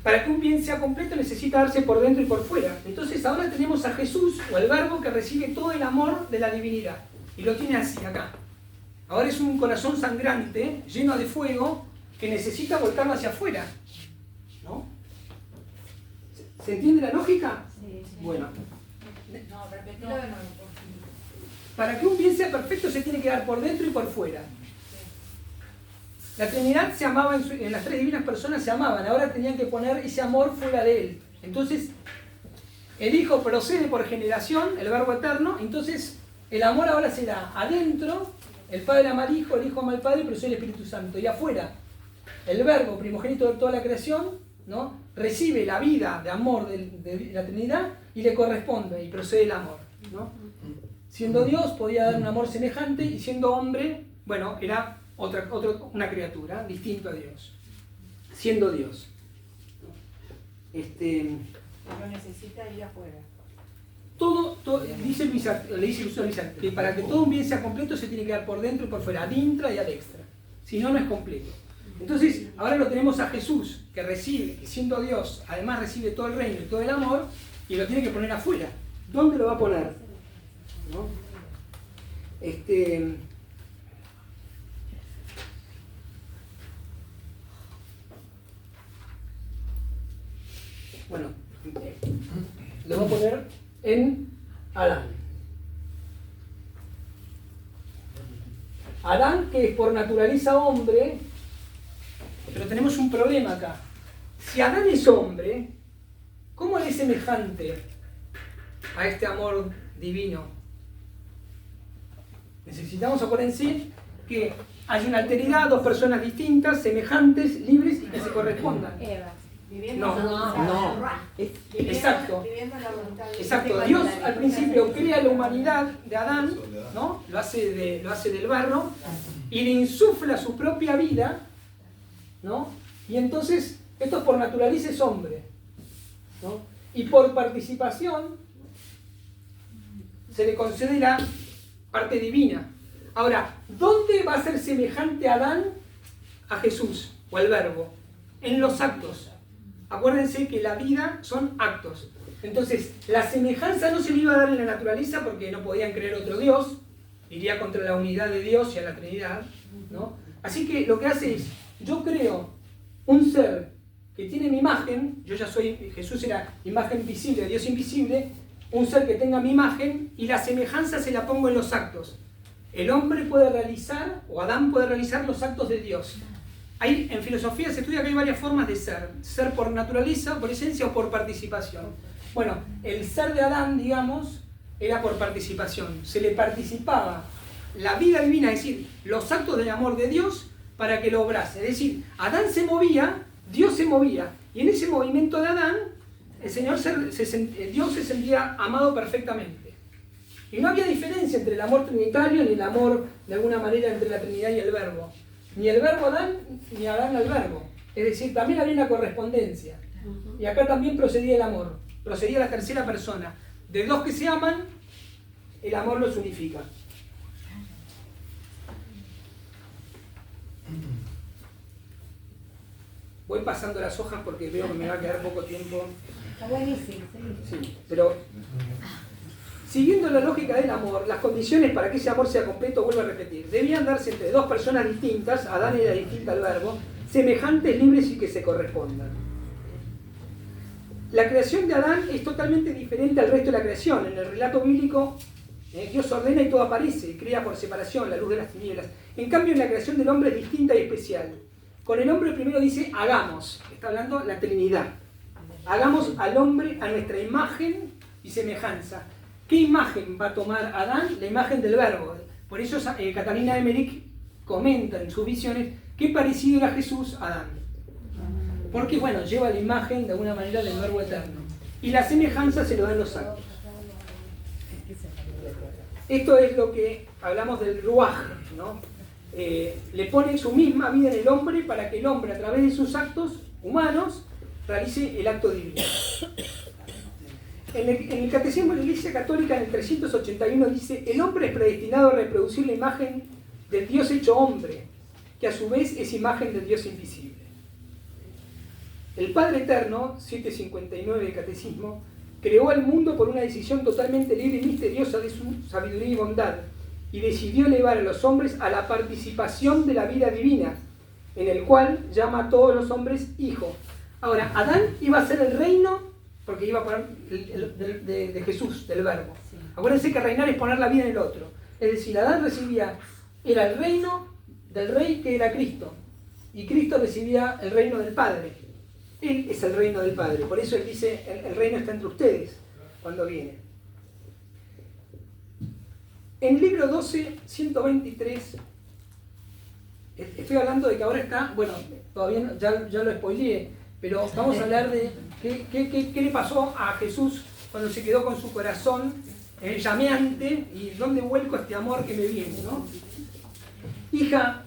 para que un bien sea completo necesita darse por dentro y por fuera. Entonces ahora tenemos a Jesús, o el verbo que recibe todo el amor de la divinidad. Y lo tiene así, acá. Ahora es un corazón sangrante, lleno de fuego, que necesita volcarlo hacia afuera. ¿No? ¿Se entiende la lógica? Sí. Bueno. No, repetilo de nuevo. Para que un bien sea perfecto se tiene que dar por dentro y por fuera. La Trinidad se amaba, en las 3 divinas personas se amaban, ahora tenían que poner ese amor fuera de él. Entonces, el Hijo procede por generación, el Verbo eterno, entonces el amor ahora será adentro, el Padre ama al Hijo, el Hijo ama al Padre, procede el Espíritu Santo. Y afuera, el Verbo primogénito de toda la creación, ¿no?, recibe la vida de amor de la Trinidad y le corresponde, y procede el amor, ¿no? Siendo Dios podía dar un amor semejante, y siendo hombre, bueno, era una criatura, distinto a Dios, siendo Dios. Pero necesita ir afuera. dice Luisa, le dice Luisa, que para que todo un bien sea completo se tiene que dar por dentro y por fuera, ad intra y ad extra. Si no, no es completo. Entonces, ahora lo tenemos a Jesús, que recibe, que siendo Dios, además recibe todo el reino y todo el amor, y lo tiene que poner afuera. ¿Dónde lo va a poner? ¿No? Bueno, lo va a poner en Adán. Adán, que es por naturaleza hombre, pero tenemos un problema acá. Si Adán es hombre, ¿cómo le es semejante a este amor divino? Necesitamos, acuérdense, que hay una alteridad, dos personas distintas, semejantes, libres y que se correspondan. Eva. Exacto. Exacto. Dios al principio crea la humanidad de Adán, ¿no? Lo hace del barro y le insufla su propia vida, ¿no? Y entonces, esto por naturaleza es hombre, ¿no? Y por participación se le concede la parte divina. Ahora, ¿dónde va a ser semejante Adán a Jesús o al Verbo? En los actos. Acuérdense que la vida son actos. Entonces, la semejanza no se le iba a dar en la naturaleza porque no podían creer otro Dios, iría contra la unidad de Dios y a la Trinidad, ¿no? Así que lo que hace es, yo creo un ser que tiene mi imagen, Jesús era imagen visible, Dios invisible, un ser que tenga mi imagen y la semejanza se la pongo en los actos. El hombre puede realizar, o Adán puede realizar los actos de Dios. En filosofía se estudia que hay varias formas de ser por naturaleza, por esencia o por participación. Bueno, el ser de Adán, digamos, era por participación. Se le participaba la vida divina, es decir, los actos del amor de Dios para que lo obrase. Es decir, Adán se movía, Dios se movía, y en ese movimiento de Adán, Dios se sentía amado perfectamente. Y no había diferencia entre el amor trinitario ni el amor, de alguna manera, entre la Trinidad y el Verbo. Ni el Verbo a Adán, ni Adán al Verbo. Es decir, también había una correspondencia. Y acá también procedía el amor. Procedía la tercera persona. De dos que se aman, el amor los unifica. Voy pasando las hojas porque veo que me va a quedar poco tiempo. Está buenísimo. Sí, pero siguiendo la lógica del amor, las condiciones para que ese amor sea completo, vuelvo a repetir, debían darse entre dos personas distintas, Adán era distinta al Verbo, semejantes, libres y que se correspondan. La creación de Adán es totalmente diferente al resto de la creación. En el relato bíblico, Dios ordena y todo aparece, crea por separación la luz de las tinieblas. En cambio, en la creación del hombre es distinta y especial. Con el hombre primero dice, hagamos, está hablando la Trinidad. Hagamos al hombre a nuestra imagen y semejanza. ¿Qué imagen va a tomar Adán? La imagen del Verbo. Por eso Catalina Emmerich comenta en sus visiones qué parecido era Jesús a Adán. Porque, bueno, lleva la imagen de alguna manera del Verbo eterno. Y la semejanza se lo dan los actos. Esto es lo que hablamos del ruaj, ¿no? Le pone su misma vida en el hombre para que el hombre, a través de sus actos humanos, realice el acto divino. En el Catecismo de la Iglesia Católica, en el 381, dice: el hombre es predestinado a reproducir la imagen del Dios hecho hombre, que a su vez es imagen del Dios invisible. El Padre Eterno, 759 del Catecismo, creó al mundo por una decisión totalmente libre y misteriosa de su sabiduría y bondad, y decidió elevar a los hombres a la participación de la vida divina, en el cual llama a todos los hombres hijo. Ahora, Adán iba a ser el reino, porque iba a poner de Jesús, del Verbo. Acuérdense que reinar es poner la vida en el otro. Es decir, Adán era el reino del rey que era Cristo, y Cristo recibía el reino del Padre. Él es el reino del Padre, por eso él dice, el reino está entre ustedes, cuando viene. En el libro 12, 123, estoy hablando de que ahora está, bueno, todavía no, ya lo spoileé, pero vamos a hablar de qué le pasó a Jesús cuando se quedó con su corazón llameante y dónde vuelco este amor que me viene, ¿no? Hija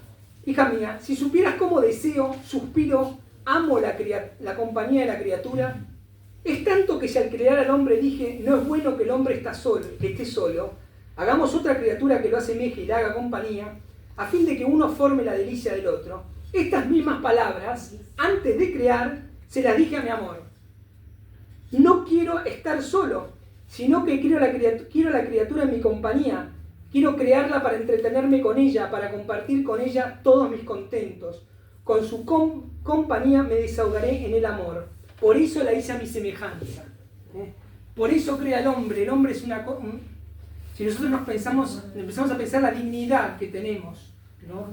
mía, si supieras cómo deseo, suspiro, amo la compañía de la criatura, Es tanto que si al crear al hombre dije, no es bueno que el hombre esté solo, hagamos otra criatura que lo asemeje y le haga compañía, a fin de que uno forme la delicia del otro. Estas mismas palabras, antes de crear, se las dije a mi amor. No quiero estar solo, sino que quiero la criatura en mi compañía. Quiero crearla para entretenerme con ella, para compartir con ella todos mis contentos. Con su compañía me desahogaré en el amor. Por eso la hice a mi semejanza. Por eso crea al hombre. El hombre es una... Si nosotros empezamos a pensar la dignidad que tenemos, ¿no?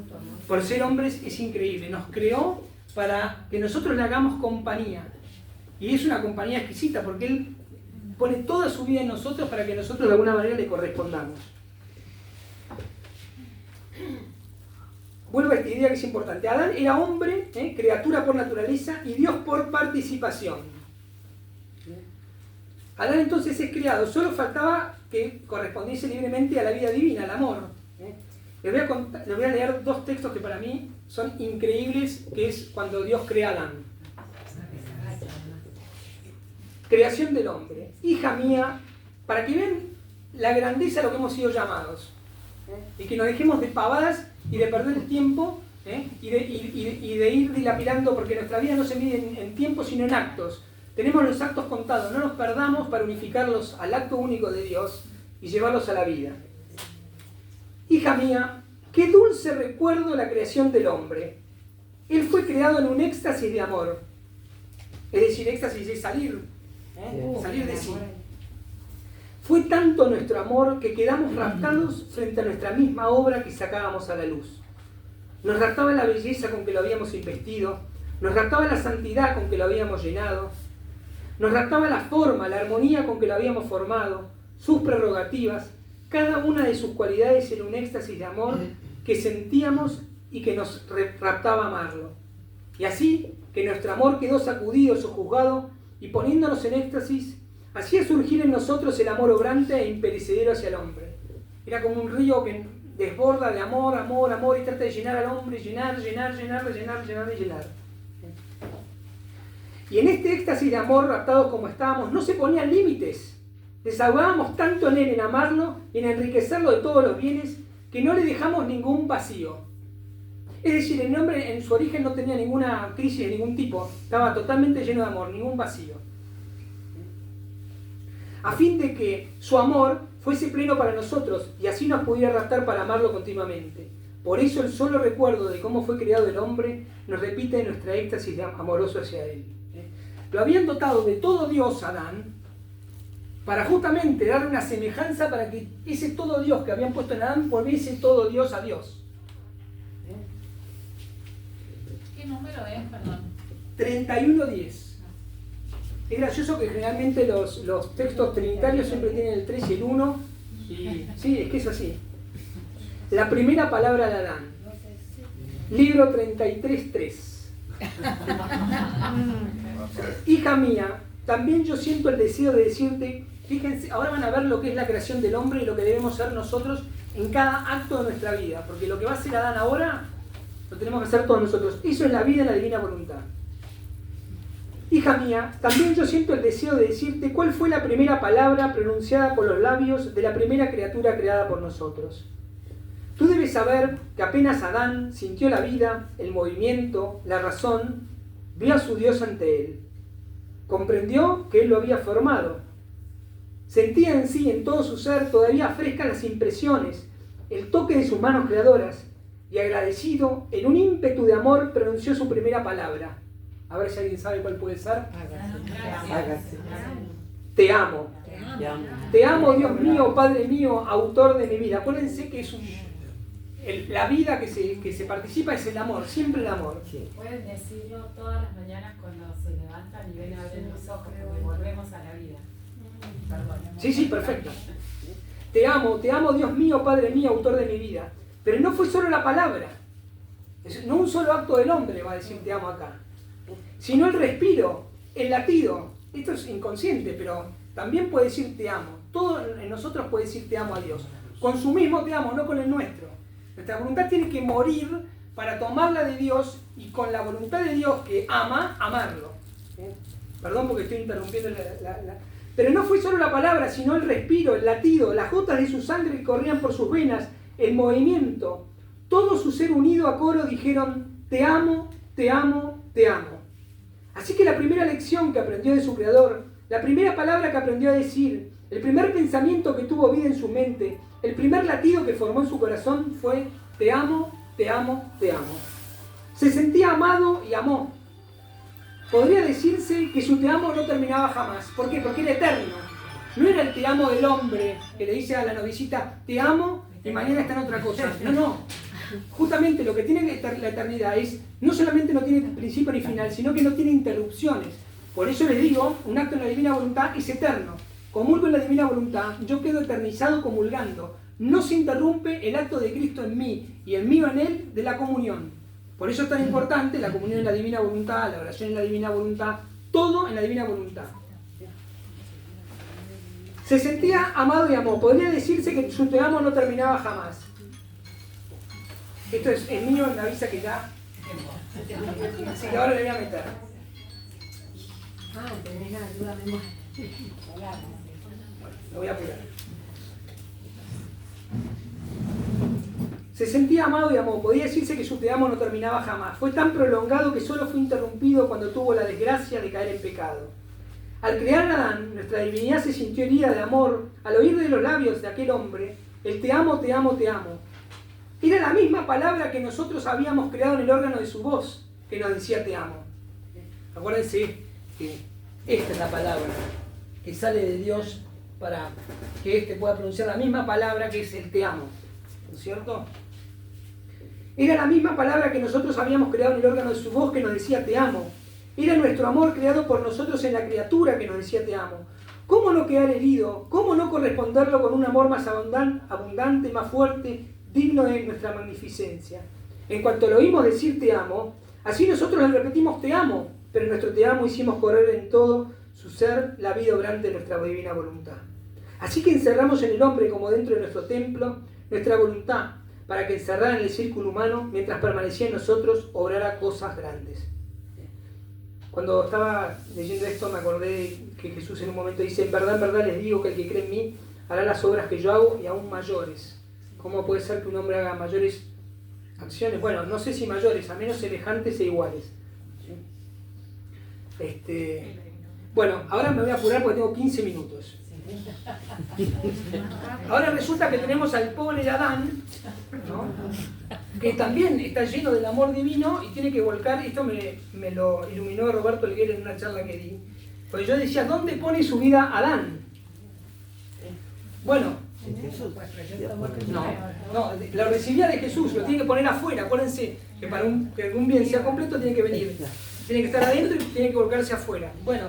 Por ser hombres, es increíble. Nos creó para que nosotros le hagamos compañía. Y es una compañía exquisita porque Él pone toda su vida en nosotros para que nosotros de alguna manera le correspondamos. Vuelvo a esta idea que es importante. Adán era hombre, criatura por naturaleza, y Dios por participación. Adán entonces es creado, solo faltaba que correspondiese libremente a la vida divina, al amor. Les voy a leer dos textos que para mí son increíbles, que es cuando Dios crea a Adán. Creación del hombre. Hija mía, para que vean la grandeza de lo que hemos sido llamados. Y que nos dejemos de pavadas y de perder el tiempo y de ir dilapidando, porque nuestra vida no se mide en tiempo sino en actos. Tenemos los actos contados, no nos perdamos para unificarlos al acto único de Dios y llevarlos a la vida. Hija mía, qué dulce recuerdo la creación del hombre. Él fue creado en un éxtasis de amor. Es decir, éxtasis de salir de sí. Fue tanto nuestro amor que quedamos raptados frente a nuestra misma obra que sacábamos a la luz. Nos raptaba la belleza con que lo habíamos investido, nos raptaba la santidad con que lo habíamos llenado, nos raptaba la forma, la armonía con que lo habíamos formado, sus prerrogativas, cada una de sus cualidades era un éxtasis de amor que sentíamos y que nos raptaba amarlo. Y así que nuestro amor quedó sacudido, sojuzgado, y poniéndonos en éxtasis, hacía surgir en nosotros el amor obrante e imperecedero hacia el hombre. Era como un río que desborda de amor, amor, amor, y trata de llenar al hombre, llenar. Y en este éxtasis de amor, raptados como estábamos, no se ponían límites. Desahogábamos tanto en él, en amarlo y en enriquecerlo de todos los bienes, que no le dejamos ningún vacío. Es decir, el hombre en su origen no tenía ninguna crisis de ningún tipo, estaba totalmente lleno de amor, ningún vacío. A fin de que su amor fuese pleno para nosotros y así nos pudiera raptar para amarlo continuamente. Por eso el solo recuerdo de cómo fue creado el hombre nos repite nuestra éxtasis amoroso hacia él. Lo habían dotado de todo Dios a Adán para justamente darle una semejanza para que ese todo Dios que habían puesto en Adán volviese todo Dios a Dios. ¿Qué número es, perdón? 31:10. Es gracioso que generalmente los textos trinitarios siempre tienen el 3 y el 1. Y sí, es que es así. La primera palabra de Adán. Libro 33:3. Hija mía, también yo siento el deseo de decirte, fíjense, ahora van a ver lo que es la creación del hombre y lo que debemos ser nosotros en cada acto de nuestra vida. Porque lo que va a hacer Adán ahora, lo tenemos que hacer todos nosotros. Eso es la vida en la divina voluntad. Hija mía, también yo siento el deseo de decirte cuál fue la primera palabra pronunciada por los labios de la primera criatura creada por nosotros. Tú debes saber que apenas Adán sintió la vida, el movimiento, la razón, vio a su Dios ante él. Comprendió que él lo había formado. Sentía en sí, en todo su ser, todavía frescas las impresiones, el toque de sus manos creadoras, y agradecido, en un ímpetu de amor, pronunció su primera palabra. A ver si alguien sabe cuál puede ser. Hágase. Te amo. Te amo, Dios mío, Padre mío, autor de mi vida. Acuérdense que es la vida que se participa es el amor, siempre el amor. Pueden decirlo todas las mañanas cuando se levantan y ven a abrir los ojos, porque volvemos a la vida. Perdón. Sí, perfecto. Te amo, Dios mío, Padre mío, autor de mi vida. Pero no fue solo la palabra. No un solo acto del hombre va a decir te amo acá. Sino el respiro, el latido. Esto es inconsciente, pero también puede decir te amo. Todo en nosotros puede decir te amo a Dios. Con su mismo te amo, no con el nuestro. Nuestra voluntad tiene que morir para tomarla de Dios y con la voluntad de Dios que ama, amarlo. Perdón porque estoy interrumpiendo Pero no fue solo la palabra, sino el respiro, el latido, las gotas de su sangre que corrían por sus venas, el movimiento. Todo su ser unido a coro dijeron, te amo, te amo, te amo. Así que la primera lección que aprendió de su Creador, la primera palabra que aprendió a decir, el primer pensamiento que tuvo vida en su mente, el primer latido que formó en su corazón fue, te amo, te amo, te amo. Se sentía amado y amó. Podría decirse que su te amo no terminaba jamás. ¿Por qué? Porque era eterno. No era el te amo del hombre que le dice a la novicita, te amo y mañana está en otra cosa. No, no. Justamente lo que tiene la eternidad es, no solamente no tiene principio ni final, sino que no tiene interrupciones. Por eso les digo, un acto en la divina voluntad es eterno. Comulgo en la divina voluntad, yo quedo eternizado comulgando. No se interrumpe el acto de Cristo en mí y el mío en Él de la comunión. Por eso es tan importante la comunión en la divina voluntad, la oración en la divina voluntad, todo en la divina voluntad. Se sentía amado y amó. Podría decirse que su te amo no terminaba jamás. Esto es el mío, me avisa que ya. Así que ahora le voy a meter. Ayúdame. Lo voy a apurar. Se sentía amado y amó. Podía decirse que su te amo no terminaba jamás. Fue tan prolongado que solo fue interrumpido cuando tuvo la desgracia de caer en pecado. Al crear a Adán, nuestra divinidad se sintió herida de amor al oír de los labios de aquel hombre el te amo, te amo, te amo. Era la misma palabra que nosotros habíamos creado en el órgano de su voz, que nos decía te amo. Acuérdense que esta es la palabra que sale de Dios para que éste pueda pronunciar la misma palabra que es el te amo. ¿No es cierto? Era la misma palabra que nosotros habíamos creado en el órgano de su voz que nos decía te amo. Era nuestro amor creado por nosotros en la criatura que nos decía te amo. ¿Cómo no quedar herido? ¿Cómo no corresponderlo con un amor más abundante, más fuerte, digno de nuestra magnificencia? En cuanto lo oímos decir te amo, así nosotros le repetimos te amo, pero en nuestro te amo hicimos correr en todo su ser la vida obrante de nuestra divina voluntad. Así que encerramos en el hombre como dentro de nuestro templo nuestra voluntad, para que encerrada en el círculo humano, mientras permanecía en nosotros, obrara cosas grandes. Cuando estaba leyendo esto me acordé que Jesús en un momento dice, en verdad les digo que el que cree en mí hará las obras que yo hago y aún mayores. ¿Cómo puede ser que un hombre haga mayores acciones? Bueno, no sé si mayores, a menos semejantes e iguales. Bueno, ahora me voy a apurar porque tengo 15 minutos. Ahora resulta que tenemos al pobre Adán, ¿no? Que también está lleno del amor divino y tiene que volcar. Esto me lo iluminó Roberto Elguera en una charla que di, porque yo decía, ¿dónde pone su vida Adán? Bueno, no, lo recibía de Jesús, lo tiene que poner afuera. Acuérdense que para que algún bien sea completo tiene que venir, tiene que estar adentro y tiene que volcarse afuera. Bueno,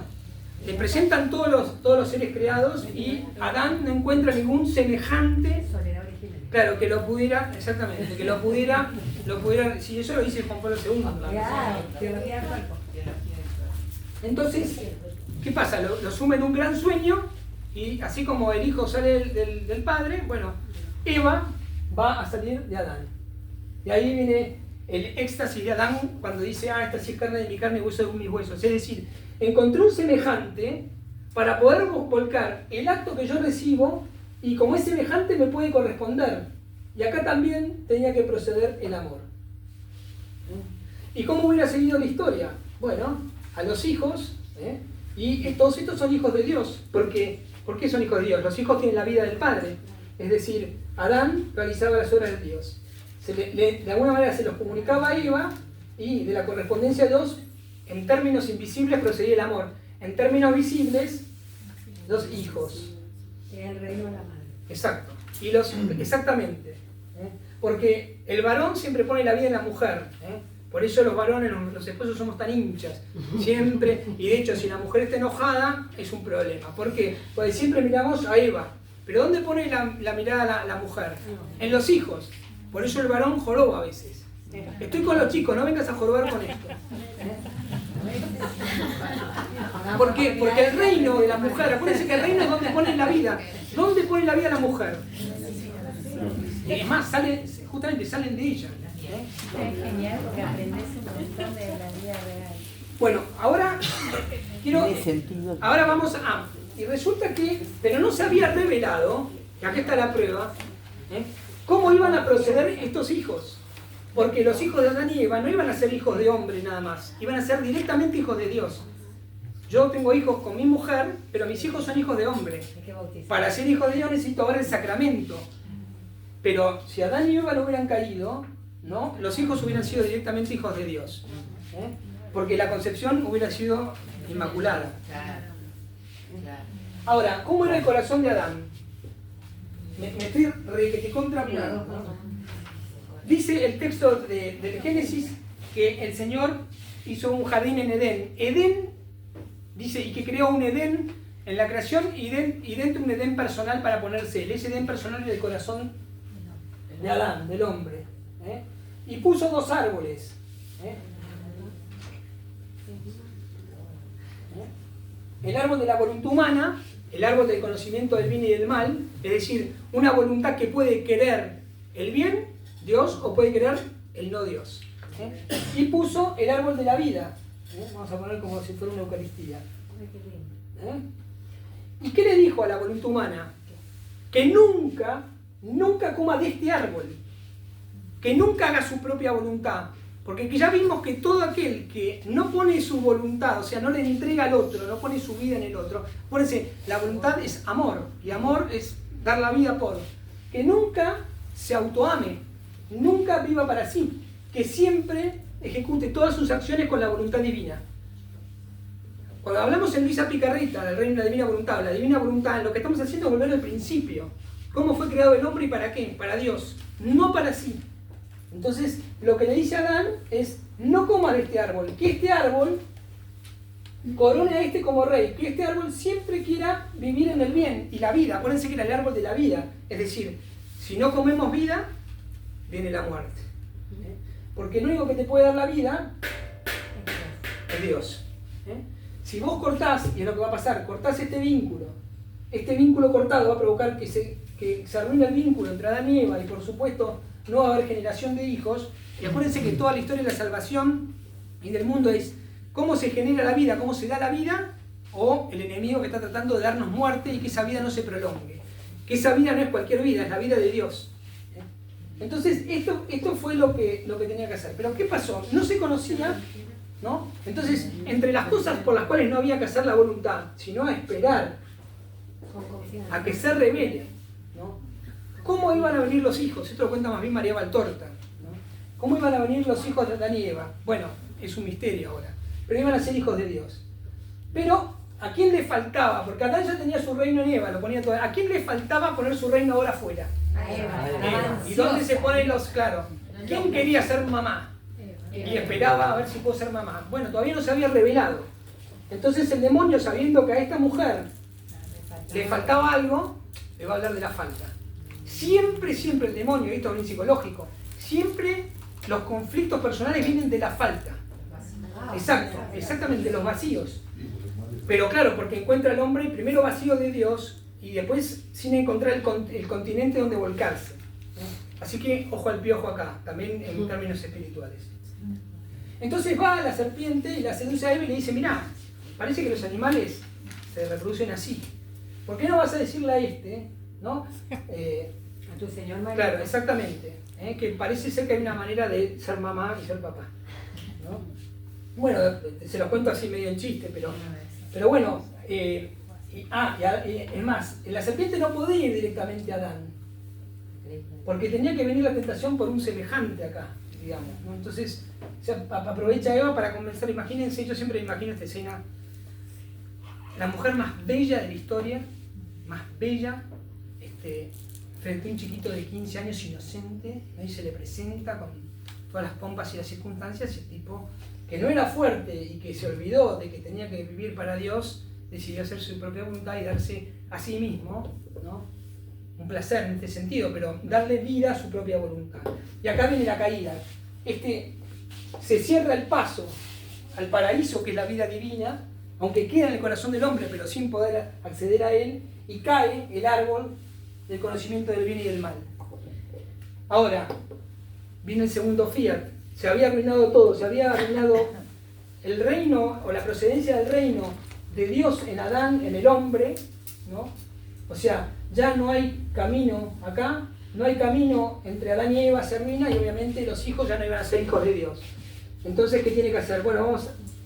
le presentan todos los seres creados y Adán no encuentra ningún semejante, claro, que lo pudiera, exactamente, que lo pudiera, si eso lo dice Juan Pablo II. Entonces, ¿qué pasa? Lo sume en un gran sueño y así como el hijo sale del padre, bueno, Eva va a salir de Adán. Y ahí viene el éxtasis de Adán cuando dice, esta sí es carne de mi carne y hueso de mis huesos. Es decir, encontré un semejante para poder volcar el acto que yo recibo y como es semejante me puede corresponder. Y acá también tenía que proceder el amor. ¿Y cómo hubiera seguido la historia? Bueno, a los hijos, y todos estos son hijos de Dios. ¿Por qué son hijos de Dios? Los hijos tienen la vida del Padre. Es decir, Adán realizaba las obras de Dios. De alguna manera se los comunicaba a Eva y de la correspondencia de Dios, en términos invisibles procedía el amor. En términos visibles, los hijos. El reino de la madre. Exacto. Exactamente. Porque el varón siempre pone la vida en la mujer. Por eso los varones, los esposos somos tan hinchas. Siempre. Y de hecho, si la mujer está enojada, es un problema. ¿Por qué? Porque siempre miramos a Eva. Pero ¿dónde pone la mirada la mujer? En los hijos. Por eso el varón joroba a veces. Estoy con los chicos, no vengas a jorobar con esto. ¿Por qué? Porque el reino de la mujer, acuérdense que el reino es donde pone la vida. ¿Dónde pone la vida la mujer? Y además justamente salen de ella. Es genial porque aprendes un montón de la vida real. Bueno, ahora quiero sentido. Ahora vamos a... Y resulta que... Pero no se había revelado, y aquí está la prueba, cómo iban a proceder estos hijos. Porque los hijos de Adán y Eva no iban a ser hijos de hombre nada más, iban a ser directamente hijos de Dios. Yo tengo hijos con mi mujer, pero mis hijos son hijos de hombre. Hay que bautizar. Para ser hijo de Dios necesito ahora el sacramento. Pero si Adán y Eva no hubieran caído, ¿no? Los hijos hubieran sido directamente hijos de Dios. Porque la concepción hubiera sido inmaculada. Claro. Claro. Ahora, ¿cómo era el corazón de Adán? Me estoy contraponiendo, ¿no? Dice el texto del Génesis que el Señor hizo un jardín en Edén. Edén, dice, y que creó un Edén en la creación y dentro un Edén personal para ponerse él. Ese Edén personal era el corazón de Adán, del hombre. Y puso 2 árboles. El árbol de la voluntad humana, el árbol del conocimiento del bien y del mal, es decir, una voluntad que puede querer el bien, Dios, o puede querer el no Dios. Y puso el árbol de la vida. Vamos a poner como si fuera una Eucaristía. ¿Y qué le dijo a la voluntad humana? Que nunca coma de este árbol. Que nunca haga su propia voluntad. Porque ya vimos que todo aquel que no pone su voluntad, o sea, no le entrega al otro, no pone su vida en el otro, acuérdense, la voluntad es amor, y amor es dar la vida por. Que nunca se autoame, nunca viva para sí, que siempre ejecute todas sus acciones con la voluntad divina. Cuando hablamos en Luisa Picarreta del reino de la divina voluntad, lo que estamos haciendo es volver al principio. ¿Cómo fue creado el hombre y para qué? Para Dios, no para sí. Entonces, lo que le dice a Adán es, no coma de este árbol, que este árbol corone a este como rey, que este árbol siempre quiera vivir en el bien y la vida. Acuérdense que era el árbol de la vida, es decir, si no comemos vida, viene la muerte. Porque el único que te puede dar la vida es Dios. Si vos cortás, y es lo que va a pasar, cortás este vínculo cortado va a provocar que se arruine el vínculo entre Adán y Eva, y por supuesto no va a haber generación de hijos. Y acuérdense que toda la historia de la salvación y del mundo es cómo se genera la vida, cómo se da la vida, o el enemigo que está tratando de darnos muerte y que esa vida no se prolongue. Que esa vida no es cualquier vida, es la vida de Dios. Entonces, esto fue lo que tenía que hacer. Pero ¿qué pasó? No se conocía, ¿no? Entonces, entre las cosas por las cuales no había que hacer la voluntad, sino esperar a que se revele, ¿no? ¿Cómo iban a venir los hijos? Esto lo cuenta más bien María Valtorta, ¿no? ¿Cómo iban a venir los hijos de Adán y Eva? Bueno, es un misterio ahora. Pero iban a ser hijos de Dios. Pero, ¿a quién le faltaba? Porque Adán ya tenía su reino en Eva, lo ponía todo. ¿A quién le faltaba poner su reino ahora afuera? A Eva. ¿Y dónde se ponen los claros? ¿Quién quería ser mamá? Y esperaba a ver si puedo ser mamá. Bueno, todavía no se había revelado. Entonces el demonio, sabiendo que a esta mujer le faltaba algo, le va a hablar de la falta. Siempre el demonio, esto es bien psicológico, siempre los conflictos personales vienen de la falta. Exactamente, los vacíos. Pero claro, porque encuentra al hombre primero vacío de Dios y después sin encontrar el continente donde volcarse. Así que ojo al piojo acá, también en términos espirituales. Entonces va a la serpiente y la seduce a Eva y le dice, mirá, parece que los animales se reproducen así. ¿Por qué no vas a decirle a este, ¿no? A tu señor marido. Claro, exactamente. Que parece ser que hay una manera de ser mamá y ser papá, ¿no? Bueno, se los cuento así medio en chiste, pero bueno, es más, la serpiente no podía ir directamente a Adán, porque tenía que venir la tentación por un semejante acá, digamos, ¿no? Entonces se aprovecha Eva para convencer. Imagínense, yo siempre imagino esta escena, la mujer más bella de la historia, más bella, frente a un chiquito de 15 años inocente, ¿no? Y se le presenta con todas las pompas y las circunstancias, y el tipo que no era fuerte y que se olvidó de que tenía que vivir para Dios, decidió hacer su propia voluntad y darse a sí mismo, ¿no? Un placer en este sentido, pero darle vida a su propia voluntad. Y acá viene la caída. Se cierra el paso al paraíso, que es la vida divina, aunque queda en el corazón del hombre, pero sin poder acceder a él, y cae el árbol del conocimiento del bien y del mal. Ahora, viene el segundo fiat. Se había arruinado todo, se había arruinado el reino, o la procedencia del reino, de Dios en Adán, en el hombre, ¿no? O sea, ya no hay camino acá, no hay camino entre Adán y Eva, se arruina, y obviamente los hijos ya no iban a ser hijos de Dios. Entonces, ¿qué tiene que hacer? Bueno,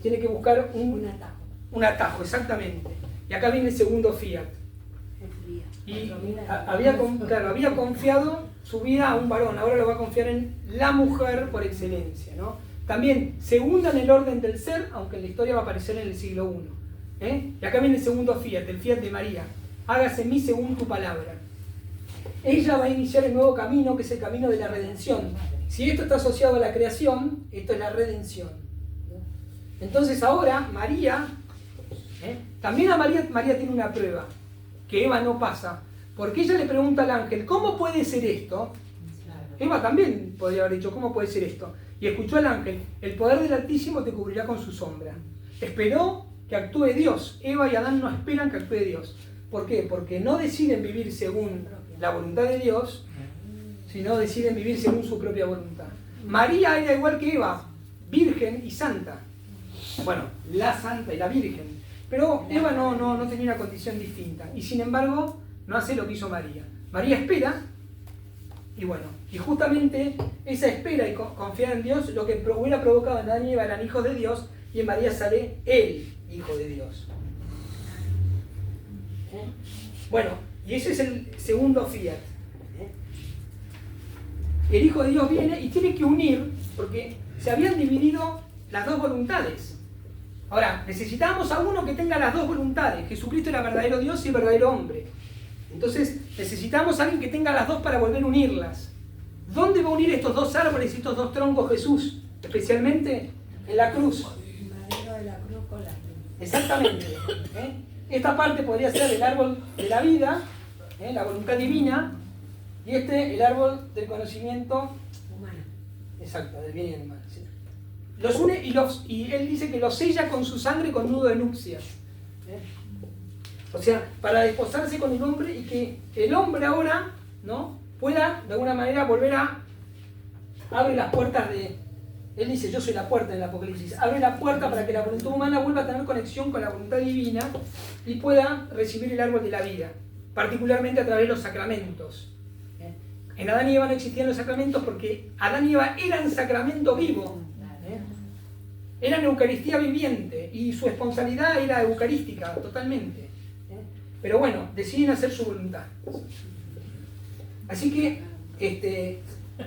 tiene que buscar un atajo, exactamente. Y acá viene el segundo fiat. Y había confiado su vida a un varón, ahora lo va a confiar en la mujer por excelencia, ¿no? También segunda en el orden del ser, aunque en la historia va a aparecer en el siglo I. Y acá viene el segundo fiat, el fiat de María. Hágase en mí según tu palabra. Ella va a iniciar el nuevo camino, que es el camino de la redención. Si esto está asociado a la creación, esto es la redención. Entonces ahora María, también a María tiene una prueba, que Eva no pasa. Porque ella le pregunta al ángel, ¿cómo puede ser esto? Eva también podría haber dicho, ¿cómo puede ser esto? Y escuchó al ángel, el poder del Altísimo te cubrirá con su sombra. Esperó que actúe Dios. Eva y Adán no esperan que actúe Dios. ¿Por qué? Porque no deciden vivir según la voluntad de Dios, sino deciden vivir según su propia voluntad. María era igual que Eva, virgen y santa. Bueno, la santa y la virgen. Pero Eva no tenía una condición distinta. Y sin embargo, no hace lo que hizo María. María espera, y bueno, y justamente esa espera y confiar en Dios, lo que hubiera provocado en Adán y Eva eran hijos de Dios, y en María sale el hijo de Dios. Bueno, y ese es el segundo fiat. El Hijo de Dios viene y tiene que unir, porque se habían dividido las dos voluntades. Ahora, necesitábamos a uno que tenga las dos voluntades. Jesucristo era verdadero Dios y verdadero hombre. Entonces, necesitamos a alguien que tenga las dos para volver a unirlas. ¿Dónde va a unir estos dos árboles y estos dos troncos Jesús? Especialmente en la cruz. El madero de la cruz con la cruz. Exactamente. Esta parte podría ser el árbol de la vida, la voluntad divina, y el árbol del conocimiento Humano. exacto, del bien y del mal. ¿Sí? Los une y él dice que los sella con su sangre con nudo de nupcias. O sea, para desposarse con el hombre y que el hombre ahora, ¿no?, pueda de alguna manera volver a abre las puertas de... Él dice, yo soy la puerta en el Apocalipsis. Abre la puerta para que la voluntad humana vuelva a tener conexión con la voluntad divina y pueda recibir el árbol de la vida, particularmente a través de los sacramentos. En Adán y Eva no existían los sacramentos porque Adán y Eva eran sacramento vivo. Eran Eucaristía viviente y su responsabilidad era eucarística totalmente. Pero bueno, deciden hacer su voluntad. Así que,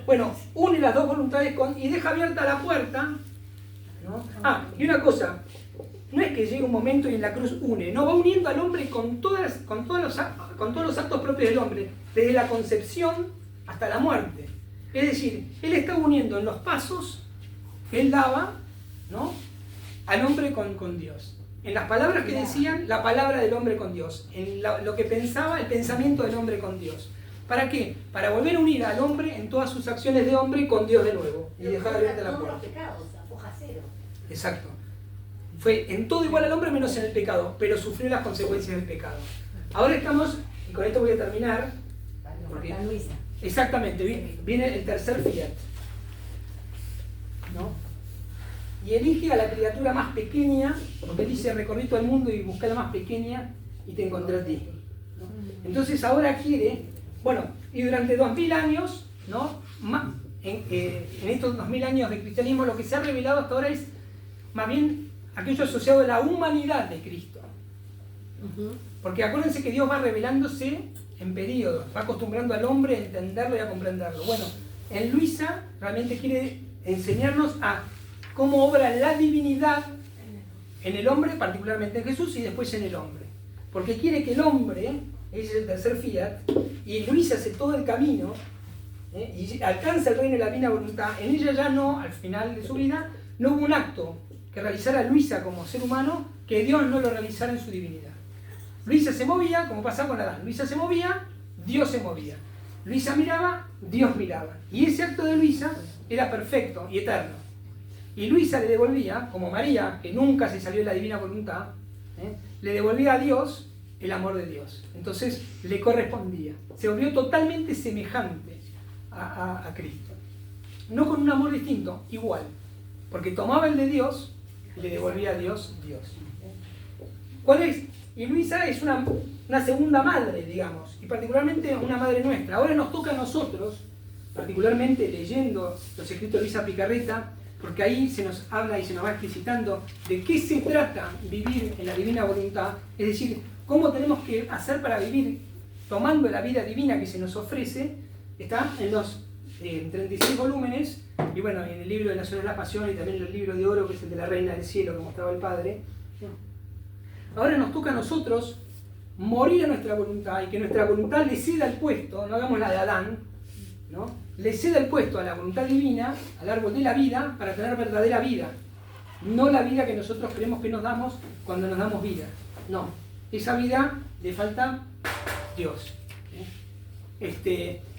bueno, une las dos voluntades y deja abierta la puerta, ¿no? Y una cosa, no es que llegue un momento y en la cruz une, no, va uniendo al hombre con todos los actos propios del hombre, desde la concepción hasta la muerte. Es decir, él está uniendo en los pasos que él daba, ¿no?, al hombre con Dios. En las palabras que decían, la palabra del hombre con Dios. En lo que pensaba, el pensamiento del hombre con Dios. ¿Para qué? Para volver a unir al hombre en todas sus acciones de hombre con Dios de nuevo. Y dejar abierta la puerta. Exacto. Fue en todo igual al hombre menos en el pecado, pero sufrió las consecuencias del pecado. Ahora estamos, y con esto voy a terminar. Porque, exactamente, viene el tercer fiat, ¿no? Y elige a la criatura más pequeña, porque dice, recorrí todo el mundo y busqué a la más pequeña y te encontré a ti, ¿no? Entonces ahora quiere, bueno, y durante 2000 años, ¿no?, en estos 2000 años de cristianismo, lo que se ha revelado hasta ahora es más bien aquello asociado a la humanidad de Cristo. Porque acuérdense que Dios va revelándose en periodos, va acostumbrando al hombre a entenderlo y a comprenderlo. Bueno, en Luisa realmente quiere enseñarnos a cómo obra la divinidad en el hombre, particularmente en Jesús, y después en el hombre. Porque quiere que el hombre, ese es el tercer fiat, y Luisa hace todo el camino, y alcanza el reino de la divina voluntad. En ella ya no, al final de su vida, no hubo un acto que realizara Luisa como ser humano que Dios no lo realizara en su divinidad. Luisa se movía, como pasaba con Adán. Luisa se movía, Dios se movía. Luisa miraba, Dios miraba. Y ese acto de Luisa era perfecto y eterno. Y Luisa le devolvía, como María, que nunca se salió de la divina voluntad, le devolvía a Dios el amor de Dios. Entonces le correspondía. Se volvió totalmente semejante a Cristo. No con un amor distinto, igual. Porque tomaba el de Dios y le devolvía a Dios, Dios. ¿Cuál es? Y Luisa es una segunda madre, digamos, y particularmente una madre nuestra. Ahora nos toca a nosotros, particularmente leyendo los escritos de Luisa Picarreta, porque ahí se nos habla y se nos va explicitando de qué se trata vivir en la divina voluntad, es decir, cómo tenemos que hacer para vivir tomando la vida divina que se nos ofrece. Está en los 36 volúmenes, y bueno, en el libro de la Soledad de la Pasión, y también en el libro de oro, que es el de la Reina del Cielo, que mostraba el Padre. Ahora nos toca a nosotros morir a nuestra voluntad, y que nuestra voluntad le ceda el puesto, no hagamos la de Adán, ¿no? Le ceda el puesto a la voluntad divina, al árbol de la vida, para tener verdadera vida. No la vida que nosotros creemos que nos damos cuando nos damos vida. No, esa vida le falta Dios.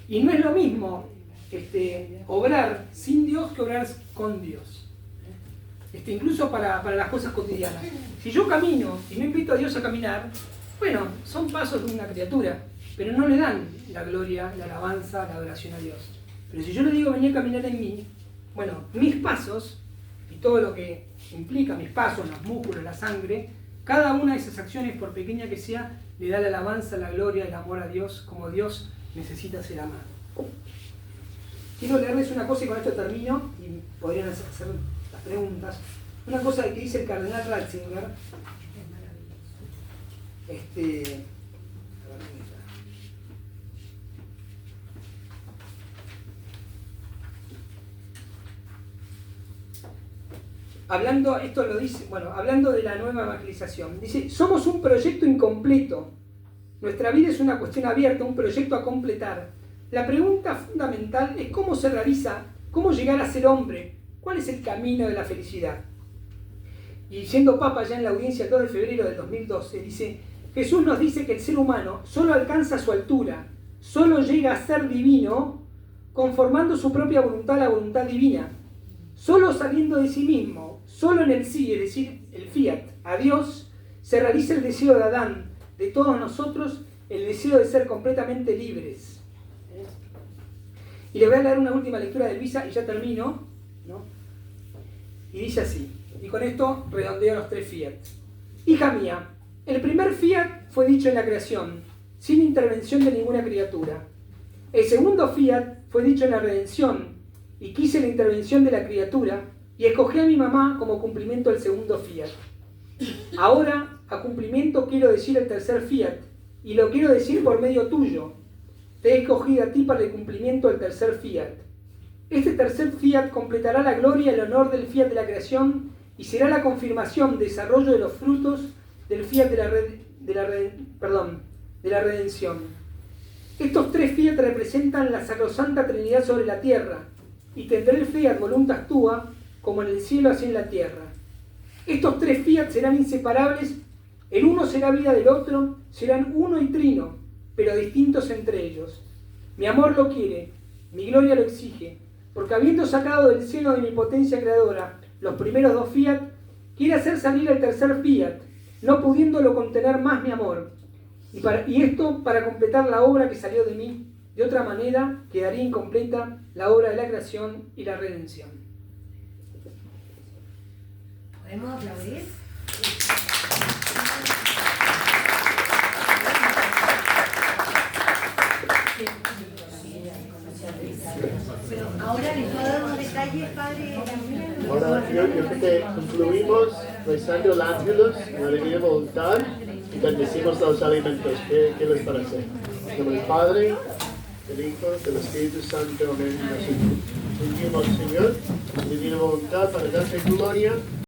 Y no es lo mismo obrar sin Dios que obrar con Dios. Incluso para las cosas cotidianas. Si yo camino y no invito a Dios a caminar, bueno, son pasos de una criatura, pero no le dan la gloria, la alabanza, la adoración a Dios. Pero si yo le digo, vení a caminar en mí, bueno, mis pasos, y todo lo que implica mis pasos, los músculos, la sangre, cada una de esas acciones, por pequeña que sea, le da la alabanza, la gloria, el amor a Dios, como Dios necesita ser amado. Quiero leerles una cosa y con esto termino, y podrían hacer las preguntas. Una cosa que dice el cardenal Ratzinger, hablando, esto lo dice, bueno, hablando de la nueva evangelización, dice: somos un proyecto incompleto. Nuestra vida es una cuestión abierta, un proyecto a completar. La pregunta fundamental es cómo se realiza, cómo llegar a ser hombre, cuál es el camino de la felicidad. Y siendo Papa ya en la audiencia el 2 de febrero del 2012, dice: Jesús nos dice que el ser humano solo alcanza su altura, solo llega a ser divino conformando su propia voluntad a la voluntad divina, solo saliendo de sí mismo, solo en el sí, es decir, el fiat, a Dios, se realiza el deseo de Adán, de todos nosotros, el deseo de ser completamente libres. Y le voy a leer una última lectura de Luisa y ya termino, ¿no? Y dice así, y con esto redondeo los 3 fiat. Hija mía, el primer fiat fue dicho en la creación, sin intervención de ninguna criatura. El segundo fiat fue dicho en la redención, y quise la intervención de la criatura, y escogí a mi mamá como cumplimiento del segundo fiat. Ahora, a cumplimiento quiero decir el tercer fiat, y lo quiero decir por medio tuyo. Te he escogido a ti para el cumplimiento del tercer fiat. Este tercer fiat completará la gloria y el honor del fiat de la creación, y será la confirmación, desarrollo de los frutos del fiat de la redención. Estos 3 fiat representan la sacrosanta Trinidad sobre la tierra, y tendré el fiat voluntas tua, como en el cielo así en la tierra. Estos 3 fiat serán inseparables, el uno será vida del otro, serán uno y trino, pero distintos entre ellos. Mi amor lo quiere, mi gloria lo exige, porque habiendo sacado del seno de mi potencia creadora los primeros 2 fiat, quiere hacer salir el tercer fiat, no pudiéndolo contener más mi amor. Y esto para completar la obra que salió de mí. De otra manera, quedaría incompleta la obra de la creación y la redención. ¿Podemos aplaudir? Pero ahora les puedo dar unos detalles, padre. Ahora yo creo que concluimos rezando el ángelus en la divina voluntad y bendecimos los alimentos. ¿Qué les parece? En nombre del Padre, del Hijo, del Espíritu Santo. Amén. Nos unimos, Señor, en divina voluntad para darte gloria.